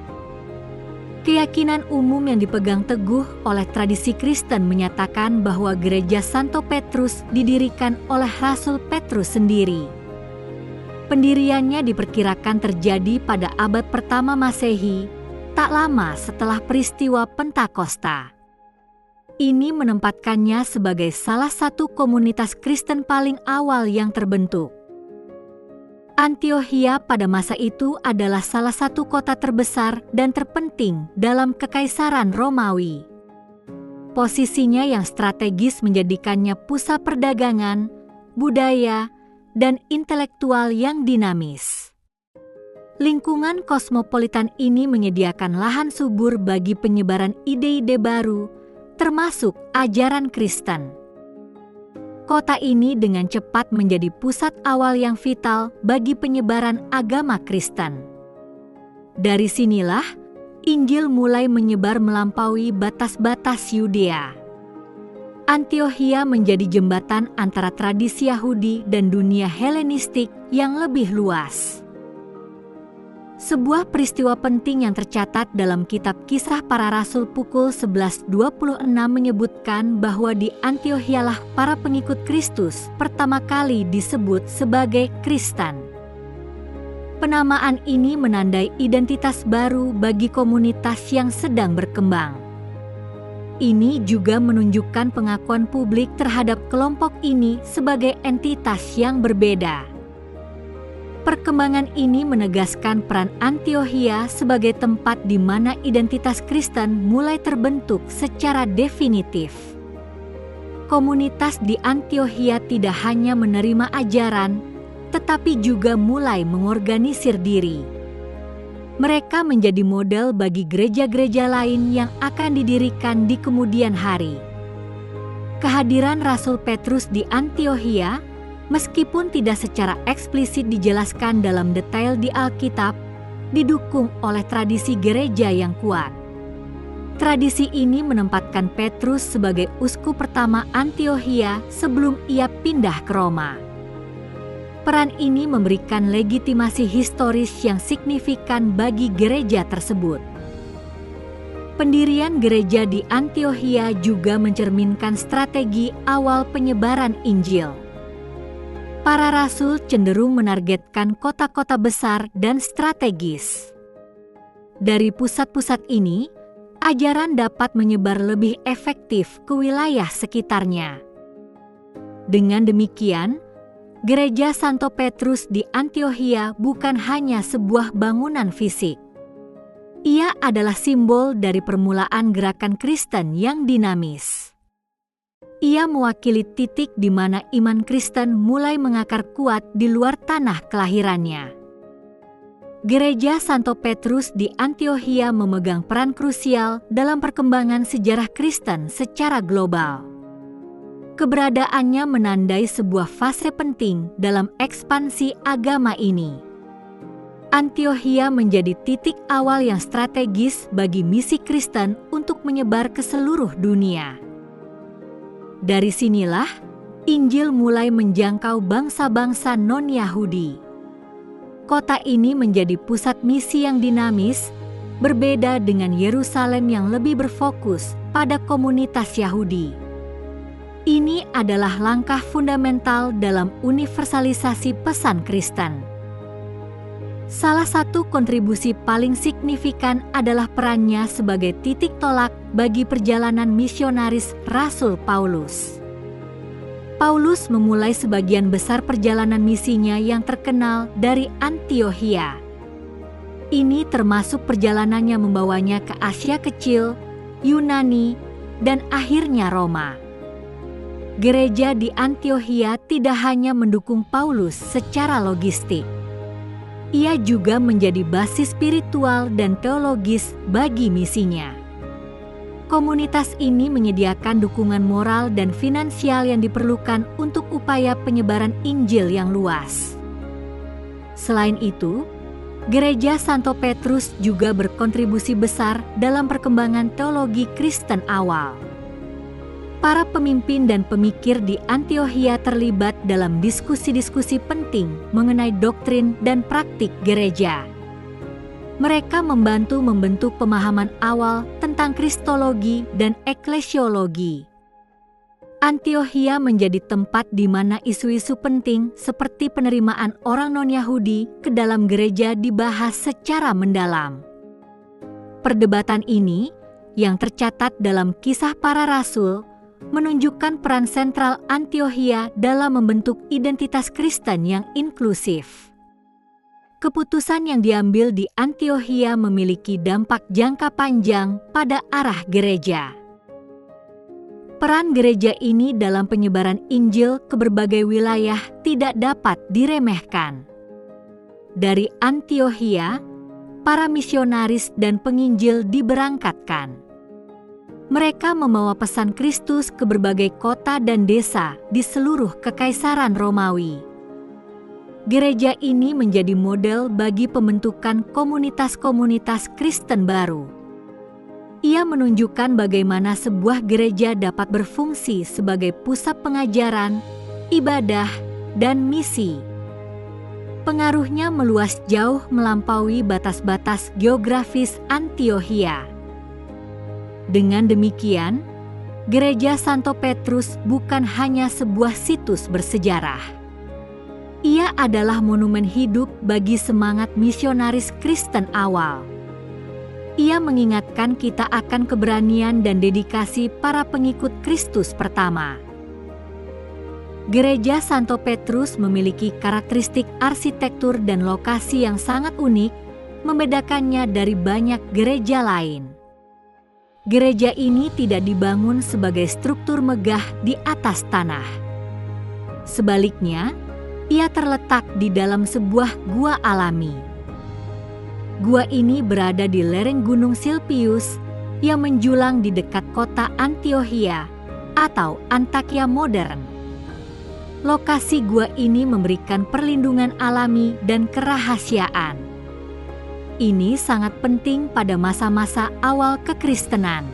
Keyakinan umum yang dipegang teguh oleh tradisi Kristen menyatakan bahwa Gereja Santo Petrus didirikan oleh Rasul Petrus sendiri. Pendiriannya diperkirakan terjadi pada abad pertama Masehi, tak lama setelah peristiwa Pentakosta. Ini menempatkannya sebagai salah satu komunitas Kristen paling awal yang terbentuk. Antiokhia pada masa itu adalah salah satu kota terbesar dan terpenting dalam Kekaisaran Romawi. Posisinya yang strategis menjadikannya pusat perdagangan, budaya, dan intelektual yang dinamis. Lingkungan kosmopolitan ini menyediakan lahan subur bagi penyebaran ide-ide baru, termasuk ajaran Kristen. Kota ini dengan cepat menjadi pusat awal yang vital bagi penyebaran agama Kristen. Dari sinilah, Injil mulai menyebar melampaui batas-batas Yudea. Antiokhia menjadi jembatan antara tradisi Yahudi dan dunia Helenistik yang lebih luas. Sebuah peristiwa penting yang tercatat dalam kitab Kisah Para Rasul pukul 11.26 menyebutkan bahwa di Antiokhialah para pengikut Kristus pertama kali disebut sebagai Kristen. Penamaan ini menandai identitas baru bagi komunitas yang sedang berkembang. Ini juga menunjukkan pengakuan publik terhadap kelompok ini sebagai entitas yang berbeda. Perkembangan ini menegaskan peran Antiokhia sebagai tempat di mana identitas Kristen mulai terbentuk secara definitif. Komunitas di Antiokhia tidak hanya menerima ajaran, tetapi juga mulai mengorganisir diri. Mereka menjadi model bagi gereja-gereja lain yang akan didirikan di kemudian hari. Kehadiran Rasul Petrus di Antiokhia, meskipun tidak secara eksplisit dijelaskan dalam detail di Alkitab, didukung oleh tradisi gereja yang kuat. Tradisi ini menempatkan Petrus sebagai uskup pertama Antiokhia sebelum ia pindah ke Roma. Peran ini memberikan legitimasi historis yang signifikan bagi gereja tersebut. Pendirian gereja di Antiokhia juga mencerminkan strategi awal penyebaran Injil. Para rasul cenderung menargetkan kota-kota besar dan strategis. Dari pusat-pusat ini, ajaran dapat menyebar lebih efektif ke wilayah sekitarnya. Dengan demikian, Gereja Santo Petrus di Antiokhia bukan hanya sebuah bangunan fisik. Ia adalah simbol dari permulaan gerakan Kristen yang dinamis. Ia mewakili titik di mana iman Kristen mulai mengakar kuat di luar tanah kelahirannya. Gereja Santo Petrus di Antiokhia memegang peran krusial dalam perkembangan sejarah Kristen secara global. Keberadaannya menandai sebuah fase penting dalam ekspansi agama ini. Antiokhia menjadi titik awal yang strategis bagi misi Kristen untuk menyebar ke seluruh dunia. Dari sinilah, Injil mulai menjangkau bangsa-bangsa non-Yahudi. Kota ini menjadi pusat misi yang dinamis, berbeda dengan Yerusalem yang lebih berfokus pada komunitas Yahudi. Ini adalah langkah fundamental dalam universalisasi pesan Kristen. Salah satu kontribusi paling signifikan adalah perannya sebagai titik tolak bagi perjalanan misionaris Rasul Paulus. Paulus memulai sebagian besar perjalanan misinya yang terkenal dari Antiokhia. Ini termasuk perjalanannya membawanya ke Asia Kecil, Yunani, dan akhirnya Roma. Gereja di Antiokhia tidak hanya mendukung Paulus secara logistik. Ia juga menjadi basis spiritual dan teologis bagi misinya. Komunitas ini menyediakan dukungan moral dan finansial yang diperlukan untuk upaya penyebaran Injil yang luas. Selain itu, Gereja Santo Petrus juga berkontribusi besar dalam perkembangan teologi Kristen awal. Para pemimpin dan pemikir di Antiokhia terlibat dalam diskusi-diskusi penting mengenai doktrin dan praktik gereja. Mereka membantu membentuk pemahaman awal tentang kristologi dan eklesiologi. Antiokhia menjadi tempat di mana isu-isu penting seperti penerimaan orang non-Yahudi ke dalam gereja dibahas secara mendalam. Perdebatan ini, yang tercatat dalam Kisah Para Rasul, menunjukkan peran sentral Antiokhia dalam membentuk identitas Kristen yang inklusif. Keputusan yang diambil di Antiokhia memiliki dampak jangka panjang pada arah gereja. Peran gereja ini dalam penyebaran Injil ke berbagai wilayah tidak dapat diremehkan. Dari Antiokhia, para misionaris dan penginjil diberangkatkan. Mereka membawa pesan Kristus ke berbagai kota dan desa di seluruh Kekaisaran Romawi. Gereja ini menjadi model bagi pembentukan komunitas-komunitas Kristen baru. Ia menunjukkan bagaimana sebuah gereja dapat berfungsi sebagai pusat pengajaran, ibadah, dan misi. Pengaruhnya meluas jauh melampaui batas-batas geografis Antiokhia. Dengan demikian, Gereja Santo Petrus bukan hanya sebuah situs bersejarah. Ia adalah monumen hidup bagi semangat misionaris Kristen awal. Ia mengingatkan kita akan keberanian dan dedikasi para pengikut Kristus pertama. Gereja Santo Petrus memiliki karakteristik arsitektur dan lokasi yang sangat unik, membedakannya dari banyak gereja lain. Gereja ini tidak dibangun sebagai struktur megah di atas tanah. Sebaliknya, ia terletak di dalam sebuah gua alami. Gua ini berada di lereng Gunung Silpius yang menjulang di dekat kota Antiokhia atau Antakya modern. Lokasi gua ini memberikan perlindungan alami dan kerahasiaan. Ini sangat penting pada masa-masa awal kekristenan.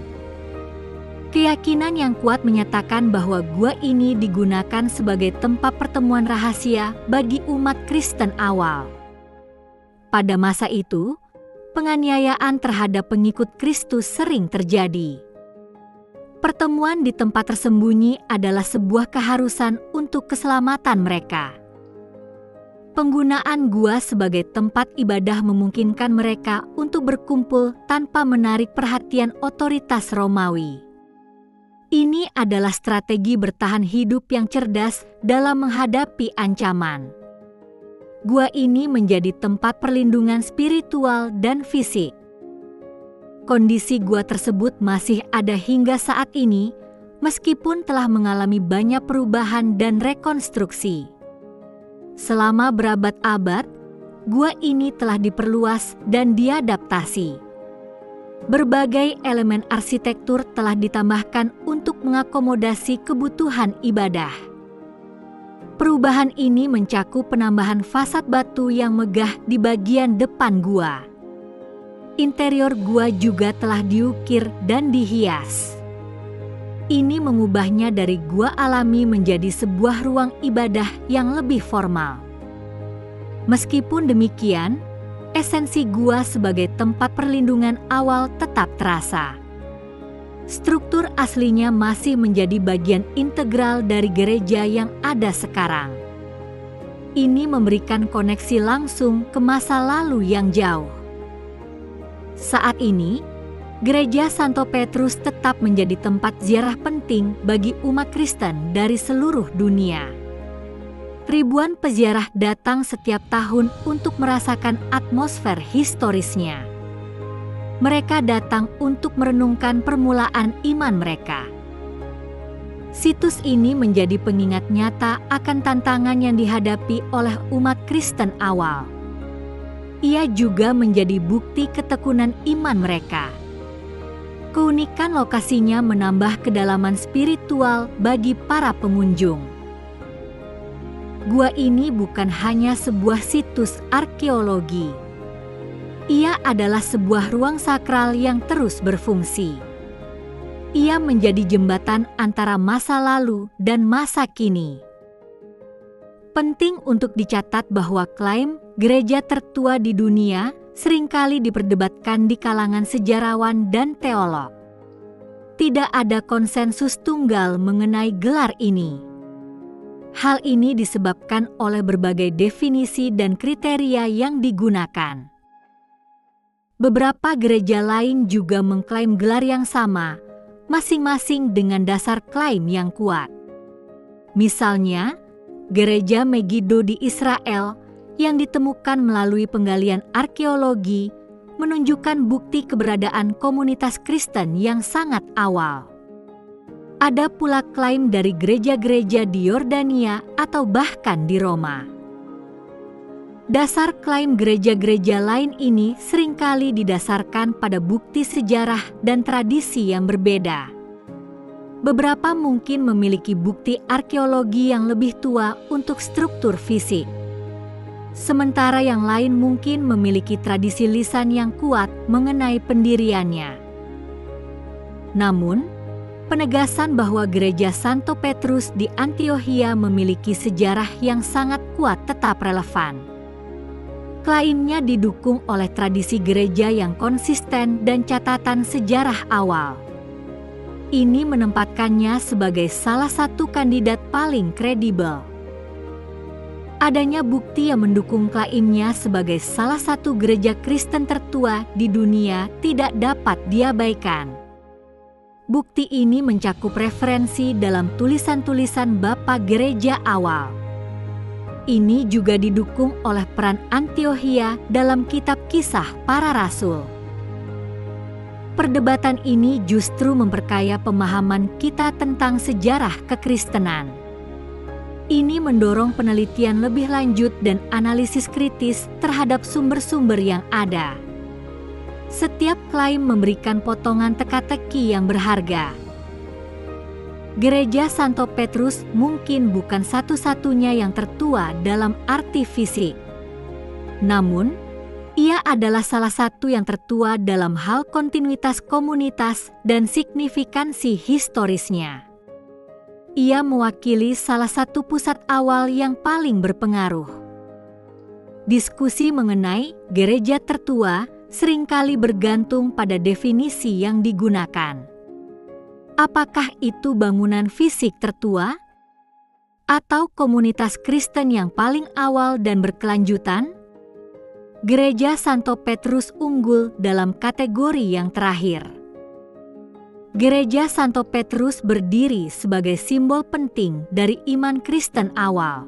Keyakinan yang kuat menyatakan bahwa gua ini digunakan sebagai tempat pertemuan rahasia bagi umat Kristen awal. Pada masa itu, penganiayaan terhadap pengikut Kristus sering terjadi. Pertemuan di tempat tersembunyi adalah sebuah keharusan untuk keselamatan mereka. Penggunaan gua sebagai tempat ibadah memungkinkan mereka untuk berkumpul tanpa menarik perhatian otoritas Romawi. Ini adalah strategi bertahan hidup yang cerdas dalam menghadapi ancaman. Gua ini menjadi tempat perlindungan spiritual dan fisik. Kondisi gua tersebut masih ada hingga saat ini, meskipun telah mengalami banyak perubahan dan rekonstruksi. Selama berabad-abad, gua ini telah diperluas dan diadaptasi. Berbagai elemen arsitektur telah ditambahkan untuk mengakomodasi kebutuhan ibadah. Perubahan ini mencakup penambahan fasad batu yang megah di bagian depan gua. Interior gua juga telah diukir dan dihias. Ini mengubahnya dari gua alami menjadi sebuah ruang ibadah yang lebih formal. Meskipun demikian, esensi gua sebagai tempat perlindungan awal tetap terasa. Struktur aslinya masih menjadi bagian integral dari gereja yang ada sekarang. Ini memberikan koneksi langsung ke masa lalu yang jauh. Saat ini, Gereja Santo Petrus tetap menjadi tempat ziarah penting bagi umat Kristen dari seluruh dunia. Ribuan peziarah datang setiap tahun untuk merasakan atmosfer historisnya. Mereka datang untuk merenungkan permulaan iman mereka. Situs ini menjadi pengingat nyata akan tantangan yang dihadapi oleh umat Kristen awal. Ia juga menjadi bukti ketekunan iman mereka. Keunikan lokasinya menambah kedalaman spiritual bagi para pengunjung. Gua ini bukan hanya sebuah situs arkeologi. Ia adalah sebuah ruang sakral yang terus berfungsi. Ia menjadi jembatan antara masa lalu dan masa kini. Penting untuk dicatat bahwa klaim gereja tertua di dunia seringkali diperdebatkan di kalangan sejarawan dan teolog. Tidak ada konsensus tunggal mengenai gelar ini. Hal ini disebabkan oleh berbagai definisi dan kriteria yang digunakan. Beberapa gereja lain juga mengklaim gelar yang sama, masing-masing dengan dasar klaim yang kuat. Misalnya, Gereja Megiddo di Israel yang ditemukan melalui penggalian arkeologi menunjukkan bukti keberadaan komunitas Kristen yang sangat awal. Ada pula klaim dari gereja-gereja di Yordania atau bahkan di Roma. Dasar klaim gereja-gereja lain ini seringkali didasarkan pada bukti sejarah dan tradisi yang berbeda. Beberapa mungkin memiliki bukti arkeologi yang lebih tua untuk struktur fisik. Sementara yang lain mungkin memiliki tradisi lisan yang kuat mengenai pendiriannya. Namun, penegasan bahwa gereja Santo Petrus di Antiokhia memiliki sejarah yang sangat kuat tetap relevan. Klaimnya didukung oleh tradisi gereja yang konsisten dan catatan sejarah awal. Ini menempatkannya sebagai salah satu kandidat paling kredibel. Adanya bukti yang mendukung klaimnya sebagai salah satu gereja Kristen tertua di dunia tidak dapat diabaikan. Bukti ini mencakup referensi dalam tulisan-tulisan Bapa Gereja awal. Ini juga didukung oleh peran Antiokhia dalam kitab Kisah Para Rasul. Perdebatan ini justru memperkaya pemahaman kita tentang sejarah kekristenan. Ini mendorong penelitian lebih lanjut dan analisis kritis terhadap sumber-sumber yang ada. Setiap klaim memberikan potongan teka-teki yang berharga. Gereja Santo Petrus mungkin bukan satu-satunya yang tertua dalam arti fisik. Namun, ia adalah salah satu yang tertua dalam hal kontinuitas komunitas dan signifikansi historisnya. Ia mewakili salah satu pusat awal yang paling berpengaruh. Diskusi mengenai gereja tertua seringkali bergantung pada definisi yang digunakan. Apakah itu bangunan fisik tertua? Atau komunitas Kristen yang paling awal dan berkelanjutan? Gereja Santo Petrus unggul dalam kategori yang terakhir. Gereja Santo Petrus berdiri sebagai simbol penting dari iman Kristen awal.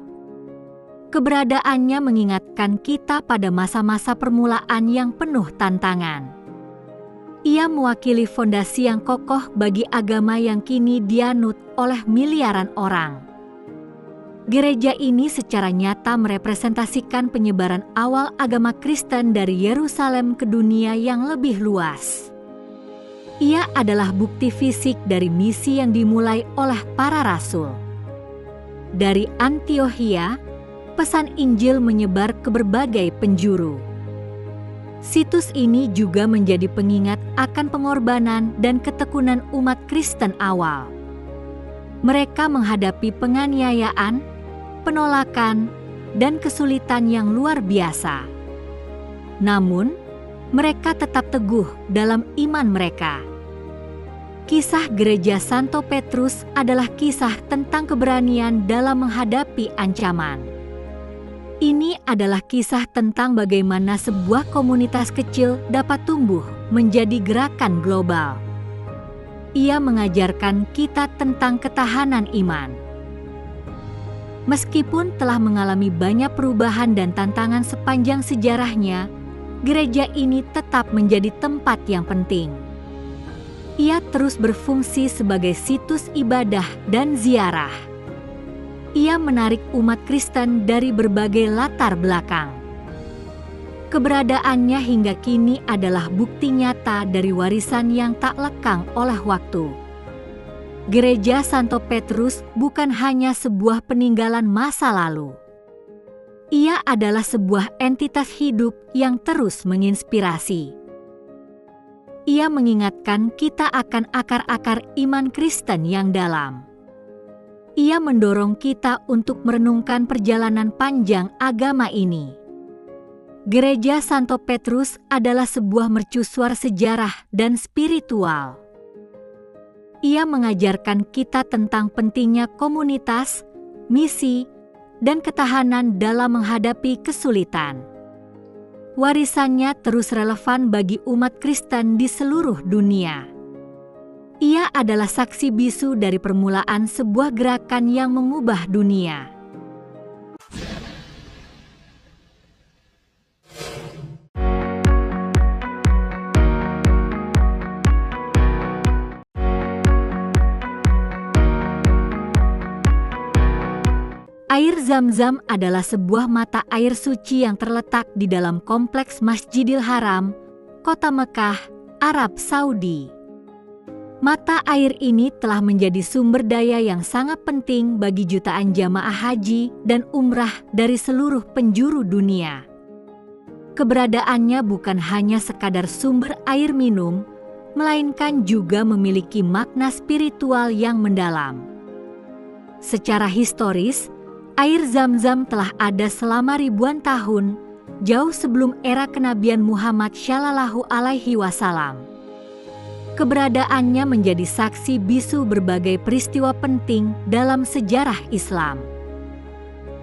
Keberadaannya mengingatkan kita pada masa-masa permulaan yang penuh tantangan. Ia mewakili fondasi yang kokoh bagi agama yang kini dianut oleh miliaran orang. Gereja ini secara nyata merepresentasikan penyebaran awal agama Kristen dari Yerusalem ke dunia yang lebih luas. Ia adalah bukti fisik dari misi yang dimulai oleh para rasul. dari Antiokhia, pesan Injil menyebar ke berbagai penjuru. Situs ini juga menjadi pengingat akan pengorbanan dan ketekunan umat Kristen awal. Mereka menghadapi penganiayaan, penolakan, dan kesulitan yang luar biasa. Namun, mereka tetap teguh dalam iman mereka. Kisah Gereja Santo Petrus adalah kisah tentang keberanian dalam menghadapi ancaman. Ini adalah kisah tentang bagaimana sebuah komunitas kecil dapat tumbuh menjadi gerakan global. Ia mengajarkan kita tentang ketahanan iman. Meskipun telah mengalami banyak perubahan dan tantangan sepanjang sejarahnya, gereja ini tetap menjadi tempat yang penting. Ia terus berfungsi sebagai situs ibadah dan ziarah. Ia menarik umat Kristen dari berbagai latar belakang. Keberadaannya hingga kini adalah bukti nyata dari warisan yang tak lekang oleh waktu. Gereja Santo Petrus bukan hanya sebuah peninggalan masa lalu. Ia adalah sebuah entitas hidup yang terus menginspirasi. Ia mengingatkan kita akan akar-akar iman Kristen yang dalam. Ia mendorong kita untuk merenungkan perjalanan panjang agama ini. Gereja Santo Petrus adalah sebuah mercusuar sejarah dan spiritual. Ia mengajarkan kita tentang pentingnya komunitas, misi, dan ketahanan dalam menghadapi kesulitan. Warisannya terus relevan bagi umat Kristen di seluruh dunia. Ia adalah saksi bisu dari permulaan sebuah gerakan yang mengubah dunia. Air Zam-Zam adalah sebuah mata air suci yang terletak di dalam kompleks Masjidil Haram, Kota Mekah, Arab Saudi. Mata air ini telah menjadi sumber daya yang sangat penting bagi jutaan jamaah haji dan umrah dari seluruh penjuru dunia. Keberadaannya bukan hanya sekadar sumber air minum, melainkan juga memiliki makna spiritual yang mendalam. Secara historis, air Zam-Zam telah ada selama ribuan tahun, jauh sebelum era kenabian Muhammad Shallallahu Alaihi Wasallam. Keberadaannya menjadi saksi bisu berbagai peristiwa penting dalam sejarah Islam.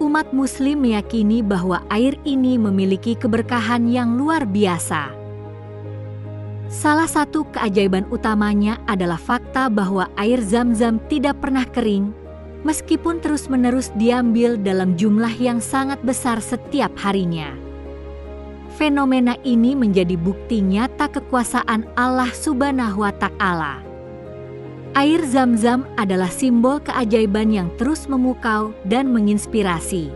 Umat Muslim meyakini bahwa air ini memiliki keberkahan yang luar biasa. Salah satu keajaiban utamanya adalah fakta bahwa air Zam-Zam tidak pernah kering, meskipun terus-menerus diambil dalam jumlah yang sangat besar setiap harinya. Fenomena ini menjadi bukti nyata kekuasaan Allah Subhanahu wa Ta'ala. Air Zam-Zam adalah simbol keajaiban yang terus memukau dan menginspirasi.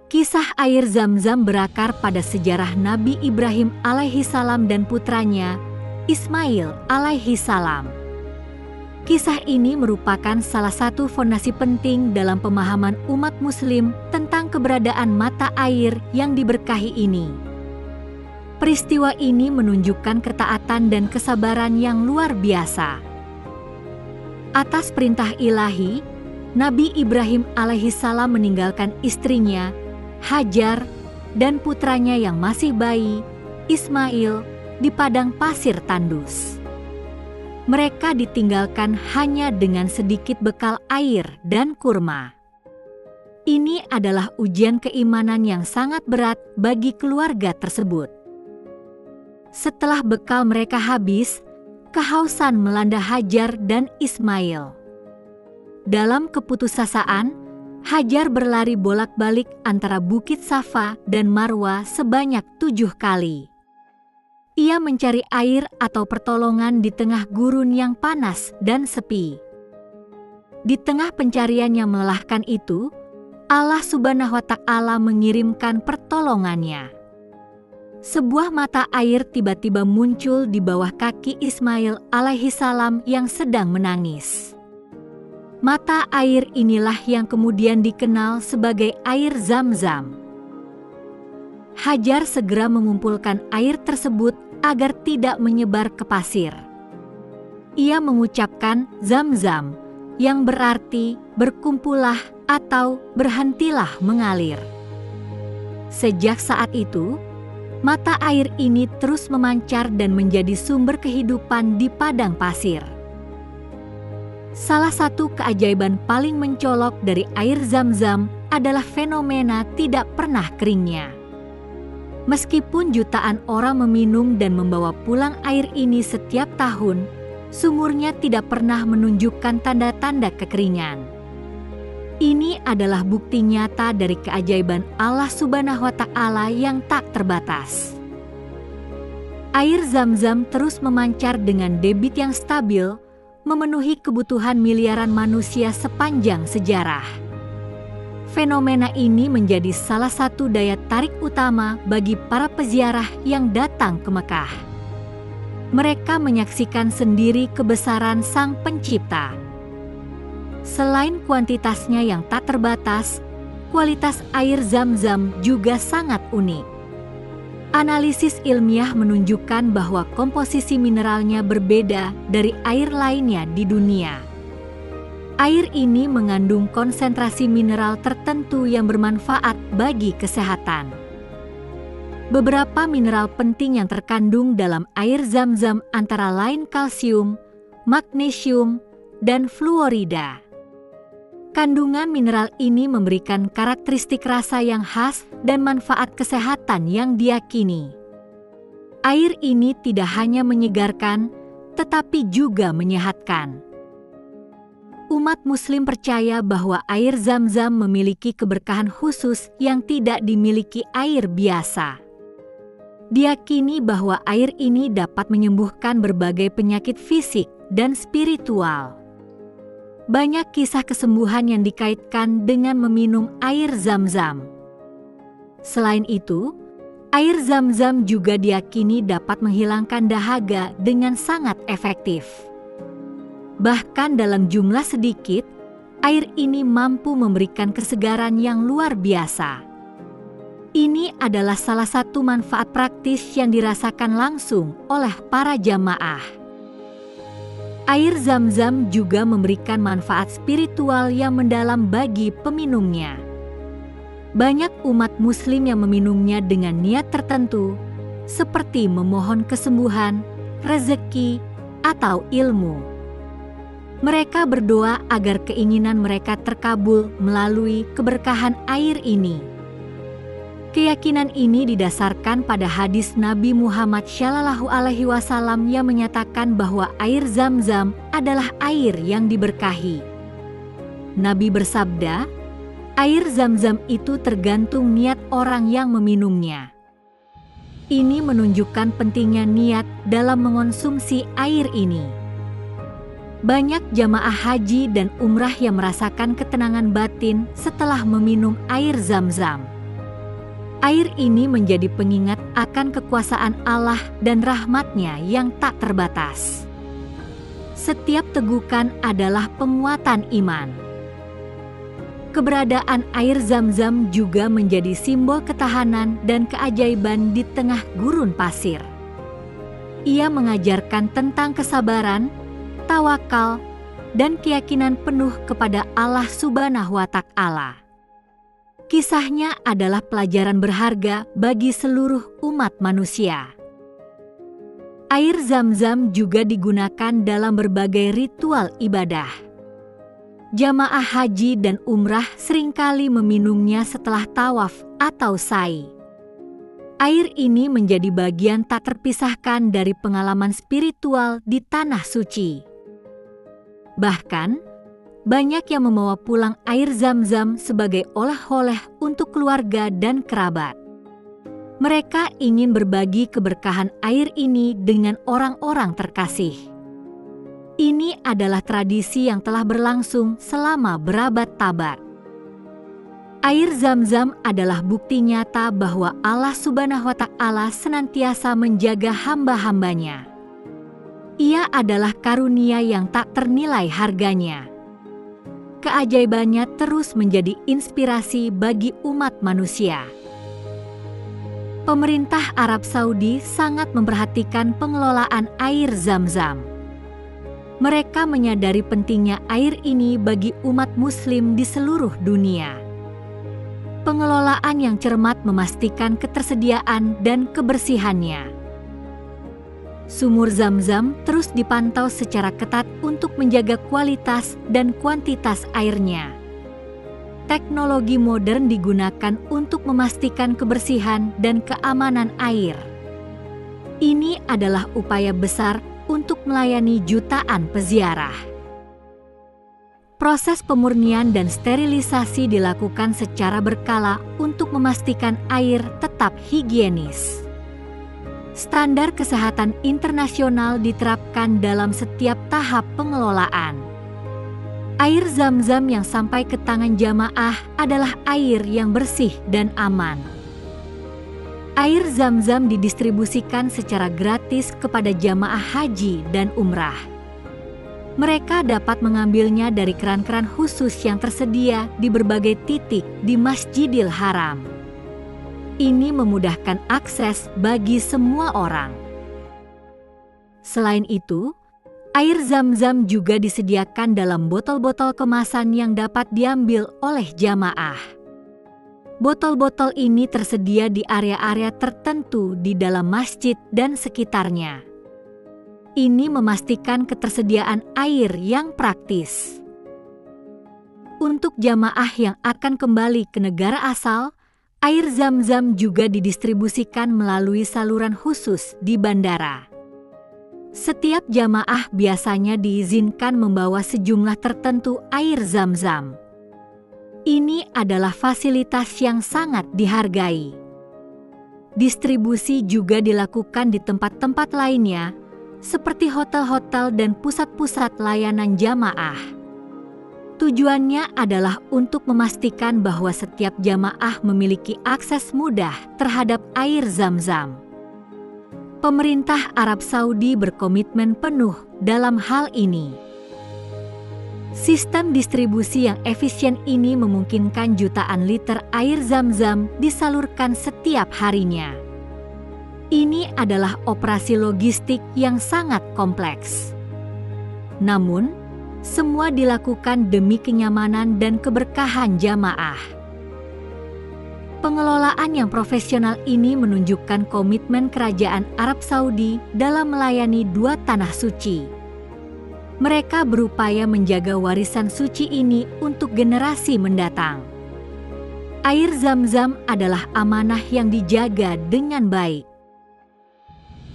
Kisah air Zam-Zam berakar pada sejarah Nabi Ibrahim alaihissalam dan putranya, Ismail alaihissalam. Kisah ini merupakan salah satu fondasi penting dalam pemahaman umat Muslim tentang keberadaan mata air yang diberkahi ini. Peristiwa ini menunjukkan ketaatan dan kesabaran yang luar biasa. Atas perintah ilahi, Nabi Ibrahim alaihissalam meninggalkan istrinya, Hajar, dan putranya yang masih bayi, Ismail, di padang pasir tandus. Mereka ditinggalkan hanya dengan sedikit bekal air dan kurma. Ini adalah ujian keimanan yang sangat berat bagi keluarga tersebut. Setelah bekal mereka habis, kehausan melanda Hajar dan Ismail. Dalam keputusasaan, Hajar berlari bolak-balik antara Bukit Safa dan Marwa sebanyak 7 kali. Ia mencari air atau pertolongan di tengah gurun yang panas dan sepi. Di tengah pencarian yang melelahkan itu, Allah Subhanahu wa Ta'ala mengirimkan pertolongannya. Sebuah mata air tiba-tiba muncul di bawah kaki Ismail alaihissalam yang sedang menangis. Mata air inilah yang kemudian dikenal sebagai air Zam-Zam. Hajar segera mengumpulkan air tersebut agar tidak menyebar ke pasir. Ia mengucapkan Zam-Zam, yang berarti berkumpullah atau berhentilah mengalir. Sejak saat itu, mata air ini terus memancar dan menjadi sumber kehidupan di padang pasir. Salah satu keajaiban paling mencolok dari air Zam-Zam adalah fenomena tidak pernah keringnya. Meskipun jutaan orang meminum dan membawa pulang air ini setiap tahun, sumurnya tidak pernah menunjukkan tanda-tanda kekeringan. Ini adalah bukti nyata dari keajaiban Allah Subhanahu wa Ta'ala yang tak terbatas. Air Zam-Zam terus memancar dengan debit yang stabil, memenuhi kebutuhan miliaran manusia sepanjang sejarah. Fenomena ini menjadi salah satu daya tarik utama bagi para peziarah yang datang ke Mekah. Mereka menyaksikan sendiri kebesaran Sang Pencipta. Selain kuantitasnya yang tak terbatas, kualitas air Zam-Zam juga sangat unik. Analisis ilmiah menunjukkan bahwa komposisi mineralnya berbeda dari air lainnya di dunia. Air ini mengandung konsentrasi mineral tertentu yang bermanfaat bagi kesehatan. Beberapa mineral penting yang terkandung dalam air Zam-Zam antara lain kalsium, magnesium, dan fluorida. Kandungan mineral ini memberikan karakteristik rasa yang khas dan manfaat kesehatan yang diyakini. Air ini tidak hanya menyegarkan, tetapi juga menyehatkan. Umat Muslim percaya bahwa air Zam-Zam memiliki keberkahan khusus yang tidak dimiliki air biasa. Diyakini bahwa air ini dapat menyembuhkan berbagai penyakit fisik dan spiritual. Banyak kisah kesembuhan yang dikaitkan dengan meminum air Zam-Zam. Selain itu, air Zam-Zam juga diyakini dapat menghilangkan dahaga dengan sangat efektif. Bahkan dalam jumlah sedikit, air ini mampu memberikan kesegaran yang luar biasa. Ini adalah salah satu manfaat praktis yang dirasakan langsung oleh para jamaah. Air Zam-Zam juga memberikan manfaat spiritual yang mendalam bagi peminumnya. Banyak umat Muslim yang meminumnya dengan niat tertentu, seperti memohon kesembuhan, rezeki, atau ilmu. Mereka berdoa agar keinginan mereka terkabul melalui keberkahan air ini. Keyakinan ini didasarkan pada hadis Nabi Muhammad SAW yang menyatakan bahwa air Zam-Zam adalah air yang diberkahi. Nabi bersabda, air Zam-Zam itu tergantung niat orang yang meminumnya. Ini menunjukkan pentingnya niat dalam mengonsumsi air ini. Banyak jamaah haji dan umrah yang merasakan ketenangan batin setelah meminum air Zam-Zam. Air ini menjadi pengingat akan kekuasaan Allah dan rahmat-Nya yang tak terbatas. Setiap tegukan adalah penguatan iman. Keberadaan air Zam-Zam juga menjadi simbol ketahanan dan keajaiban di tengah gurun pasir. Ia mengajarkan tentang kesabaran, tawakal, dan keyakinan penuh kepada Allah Subhanahu wa Ta'ala. Kisahnya adalah pelajaran berharga bagi seluruh umat manusia. Air Zam-Zam juga digunakan dalam berbagai ritual ibadah. Jamaah haji dan umrah seringkali meminumnya setelah tawaf atau sa'i. Air ini menjadi bagian tak terpisahkan dari pengalaman spiritual di tanah suci. Bahkan, banyak yang membawa pulang air Zam-Zam sebagai oleh-oleh untuk keluarga dan kerabat. Mereka ingin berbagi keberkahan air ini dengan orang-orang terkasih. Ini adalah tradisi yang telah berlangsung selama berabad-abad. Air Zam-Zam adalah bukti nyata bahwa Allah Subhanahu wa Ta'ala senantiasa menjaga hamba-hambanya. Ia adalah karunia yang tak ternilai harganya. keajaibannya terus menjadi inspirasi bagi umat manusia. Pemerintah Arab Saudi sangat memperhatikan pengelolaan air Zam-Zam. Mereka menyadari pentingnya air ini bagi umat Muslim di seluruh dunia. Pengelolaan yang cermat memastikan ketersediaan dan kebersihannya. Sumur Zam-Zam terus dipantau secara ketat untuk menjaga kualitas dan kuantitas airnya. Teknologi modern digunakan untuk memastikan kebersihan dan keamanan air. Ini adalah upaya besar untuk melayani jutaan peziarah. Proses pemurnian dan sterilisasi dilakukan secara berkala untuk memastikan air tetap higienis. Standar kesehatan internasional diterapkan dalam setiap tahap pengelolaan. Air Zam-Zam yang sampai ke tangan jamaah adalah air yang bersih dan aman. Air Zam-Zam didistribusikan secara gratis kepada jamaah haji dan umrah. Mereka dapat mengambilnya dari keran-keran khusus yang tersedia di berbagai titik di Masjidil Haram. Ini memudahkan akses bagi semua orang. Selain itu, air Zam-Zam juga disediakan dalam botol-botol kemasan yang dapat diambil oleh jamaah. Botol-botol ini tersedia di area-area tertentu di dalam masjid dan sekitarnya. Ini memastikan ketersediaan air yang praktis. Untuk jamaah yang akan kembali ke negara asal, air Zam-Zam juga didistribusikan melalui saluran khusus di bandara. Setiap jamaah biasanya diizinkan membawa sejumlah tertentu air Zam-Zam. Ini adalah fasilitas yang sangat dihargai. Distribusi juga dilakukan di tempat-tempat lainnya, seperti hotel-hotel dan pusat-pusat layanan jamaah. Tujuannya adalah untuk memastikan bahwa setiap jamaah memiliki akses mudah terhadap air Zam-Zam. Pemerintah Arab Saudi berkomitmen penuh dalam hal ini. Sistem distribusi yang efisien ini memungkinkan jutaan liter air Zam-Zam disalurkan setiap harinya. Ini adalah operasi logistik yang sangat kompleks. Namun, semua dilakukan demi kenyamanan dan keberkahan jamaah. Pengelolaan yang profesional ini menunjukkan komitmen Kerajaan Arab Saudi dalam melayani dua tanah suci. Mereka berupaya menjaga warisan suci ini untuk generasi mendatang. Air Zam-Zam adalah amanah yang dijaga dengan baik.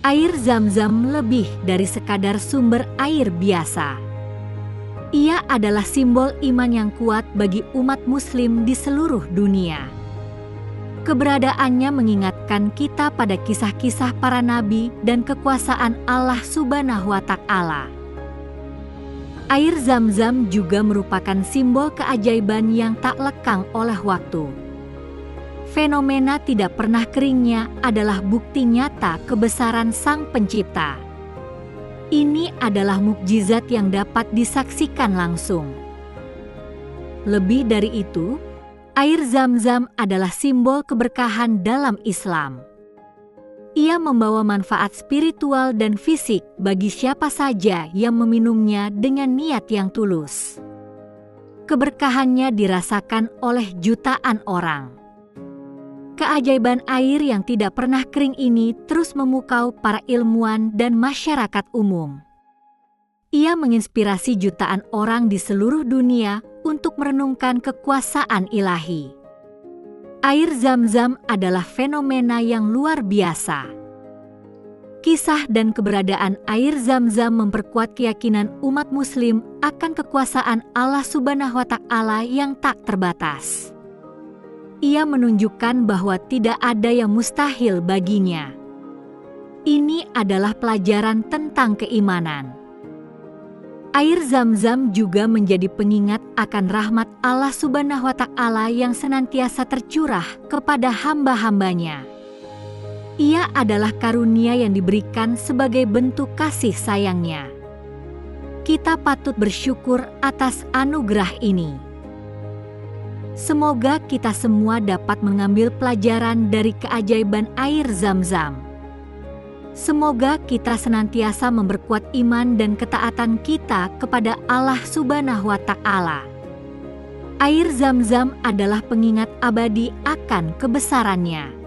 Air Zam-Zam lebih dari sekadar sumber air biasa. Ia adalah simbol iman yang kuat bagi umat Muslim di seluruh dunia. Keberadaannya mengingatkan kita pada kisah-kisah para nabi dan kekuasaan Allah Subhanahu wa Ta'ala. Air Zam-Zam juga merupakan simbol keajaiban yang tak lekang oleh waktu. Fenomena tidak pernah keringnya adalah bukti nyata kebesaran Sang Pencipta. Ini adalah mukjizat yang dapat disaksikan langsung. Lebih dari itu, air Zam-Zam adalah simbol keberkahan dalam Islam. Ia membawa manfaat spiritual dan fisik bagi siapa saja yang meminumnya dengan niat yang tulus. Keberkahannya dirasakan oleh jutaan orang. Keajaiban air yang tidak pernah kering ini terus memukau para ilmuwan dan masyarakat umum. Ia menginspirasi jutaan orang di seluruh dunia untuk merenungkan kekuasaan ilahi. Air Zam-Zam adalah fenomena yang luar biasa. Kisah dan keberadaan air Zam-Zam memperkuat keyakinan umat Muslim akan kekuasaan Allah Subhanahu wa Ta'ala yang tak terbatas. Ia menunjukkan bahwa tidak ada yang mustahil baginya. Ini adalah pelajaran tentang keimanan. Air Zam-Zam juga menjadi pengingat akan rahmat Allah Subhanahu wa Ta'ala yang senantiasa tercurah kepada hamba-hambanya. Ia adalah karunia yang diberikan sebagai bentuk kasih sayangnya. Kita patut bersyukur atas anugerah ini. Semoga kita semua dapat mengambil pelajaran dari keajaiban air Zam-Zam. Semoga kita senantiasa memperkuat iman dan ketaatan kita kepada Allah Subhanahu wa Ta'ala. Air Zam-Zam adalah pengingat abadi akan kebesaran-Nya.